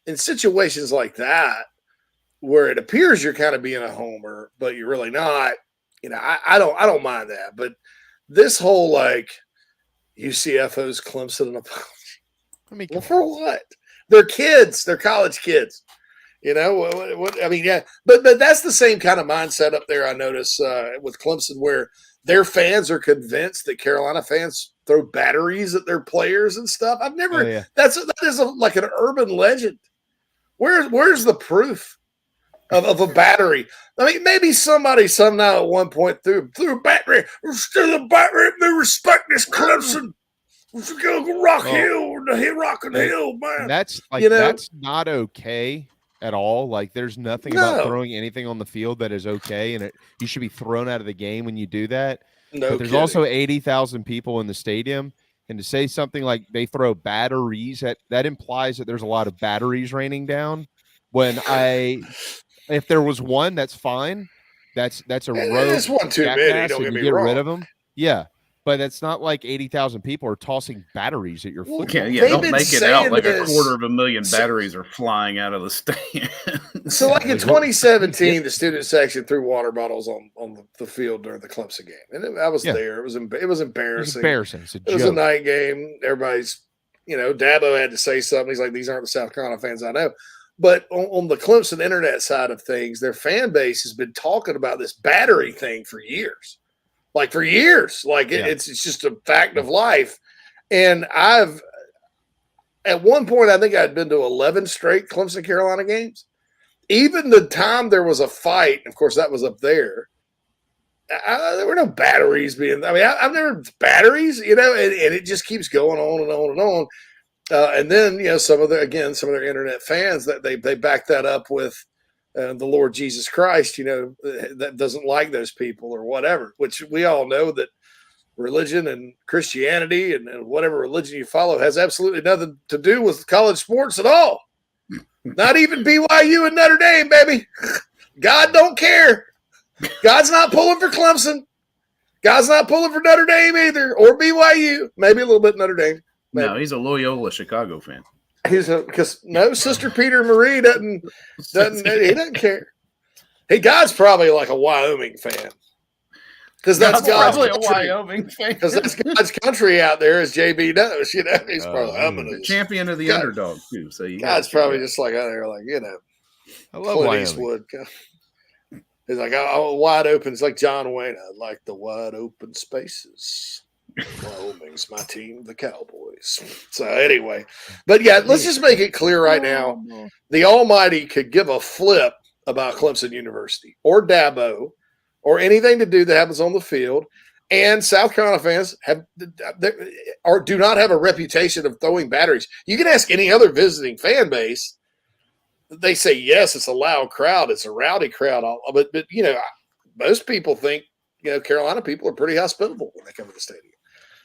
in situations like that, where it appears you're kind of being a homer, but you're really not, I don't mind that. But this whole UCFO's Clemson an apology. Well, for what? They're kids. They're college kids. What I mean, yeah. But that's the same kind of mindset up there. I notice with Clemson, where their fans are convinced that Carolina fans throw batteries at their players and stuff. I've never. Oh, yeah. That is like an urban legend. Where's the proof of a battery? I mean, maybe somebody somehow at one point threw a battery. We're still a battery. They respect this Clemson. Let's go Rock Hill, Rockin' Hill, man. That's that's not okay at all. Like, there's nothing about throwing anything on the field that is okay, and you should be thrown out of the game when you do that. But there's also 80,000 people in the stadium, and to say something like they throw batteries, that implies that there's a lot of batteries raining down. If there was one, that's fine. That's a rogue. There's one too many. Don't and get you me get wrong. rid of them. Yeah. But it's not like 80,000 people are tossing batteries at your football. Don't make it out like 250,000 batteries are flying out of the stand. So, like in 2017, the student section threw water bottles on the field during the Clemson game, and I was there. It was embarrassing. It was embarrassing. It was a night game. Everybody's, Dabo had to say something. He's like, "These aren't the South Carolina fans I know." But on the Clemson internet side of things, their fan base has been talking about this battery thing for years. It's just a fact of life. And at one point, I think I'd been to 11 straight Clemson Carolina games. Even the time there was a fight, of course, that was up there. There were no batteries being, I've never batteries, and it just keeps going on and on and on. And then, some of their internet fans that they back that up with, the Lord Jesus Christ, that doesn't like those people or whatever, which we all know that religion and Christianity and whatever religion you follow has absolutely nothing to do with college sports at all. Not even BYU and Notre Dame, baby. God don't care. God's not pulling for Clemson. God's not pulling for Notre Dame either, or BYU. Maybe a little bit Notre Dame. Maybe. No, he's a Loyola Chicago fan. Because Sister Peter Marie doesn't he doesn't care. Hey, God's probably like a Wyoming fan. Because that's God's probably country. a Wyoming fan. Because that's God's country out there, as JB knows. He's probably the champion of the underdog too. So God's probably just like out there, like I love Clint Wyoming. Eastwood. He's like, wide open. It's like John Wayne. I like the wide open spaces. Wyoming's my team, the Cowboys. So anyway, but yeah, let's just make it clear right now. The Almighty could give a flip about Clemson University or Dabo or anything to do that happens on the field. And South Carolina fans do not have a reputation of throwing batteries. You can ask any other visiting fan base. They say, yes, it's a loud crowd. It's a rowdy crowd. But most people think, Carolina people are pretty hospitable when they come to the stadium.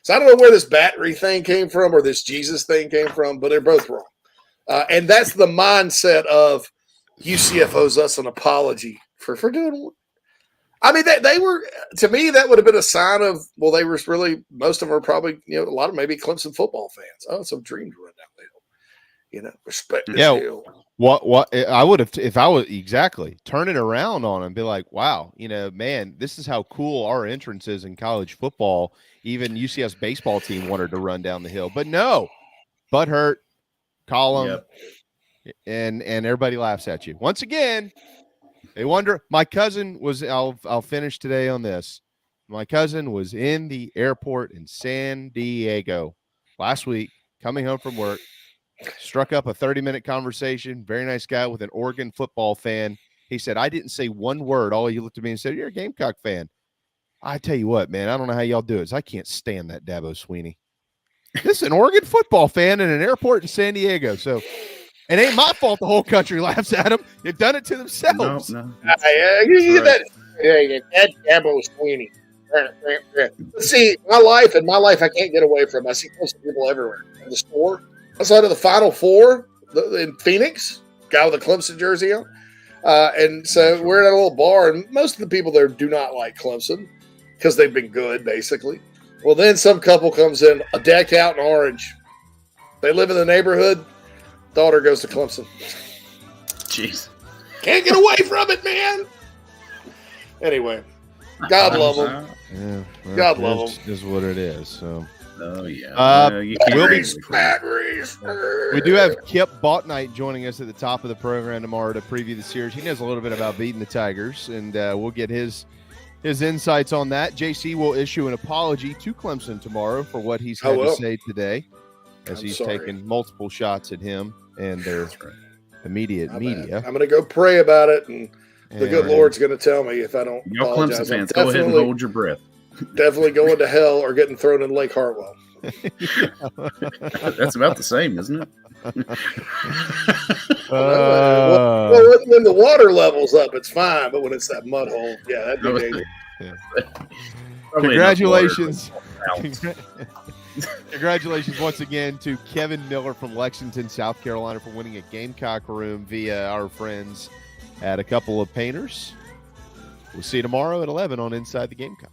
So I don't know where this battery thing came from or this Jesus thing came from, but they're both wrong. And that's the mindset of UCF owes us an apology for doing. I mean, they were, to me, that would have been a sign of, well, they were really, most of them are probably, a lot of maybe Clemson football fans. Oh, it's a dream to run down the Respect this Yeah. hill. What I would have, if I was exactly turn it around on him, be like, wow, man, this is how cool our entrance is in college football. Even UCF's baseball team wanted to run down the hill, but no, butt hurt, column, and everybody laughs at you. Once again, they wonder. My cousin was, I'll finish today on this. My cousin was in the airport in San Diego last week, coming home from work. Struck up a 30-minute conversation. Very nice guy with an Oregon football fan. He said, I didn't say one word. All he looked at me and said, you're a Gamecock fan. I tell you what, man, I don't know how y'all do it. I can't stand that Dabo Sweeney. This is an Oregon football fan in an airport in San Diego. So it ain't my fault the whole country laughs at them. They've done it to themselves. No. That Dabo Sweeney. See, my life, I can't get away from. I see close people everywhere. In the store. Outside of the Final Four in Phoenix, guy with a Clemson jersey on. And so we're at a little bar, and most of the people there do not like Clemson because they've been good, basically. Well, then some couple comes in, decked out in orange. They live in the neighborhood. Daughter goes to Clemson. Jeez. Can't get away from it, man. Anyway, God love them. Yeah, God love them. Is what it is. So. Oh yeah. We do have Kip Botnight joining us at the top of the program tomorrow to preview the series. He knows a little bit about beating the Tigers, and we'll get his insights on that. JC will issue an apology to Clemson tomorrow for what he's had to say today, as he's taken multiple shots at him and their immediate media. I'm going to go pray about it, and the good Lord's going to tell me if I don't. Y'all Clemson fans, go ahead and hold your breath. Definitely going to hell or getting thrown in Lake Hartwell. That's about the same, isn't it? When the water level's up, it's fine. But when it's that mud hole, yeah, that'd be dangerous. Congratulations. Congratulations once again to Kevin Miller from Lexington, South Carolina, for winning a Gamecock room via our friends at a couple of painters. We'll see you tomorrow at 11 on Inside the Gamecock.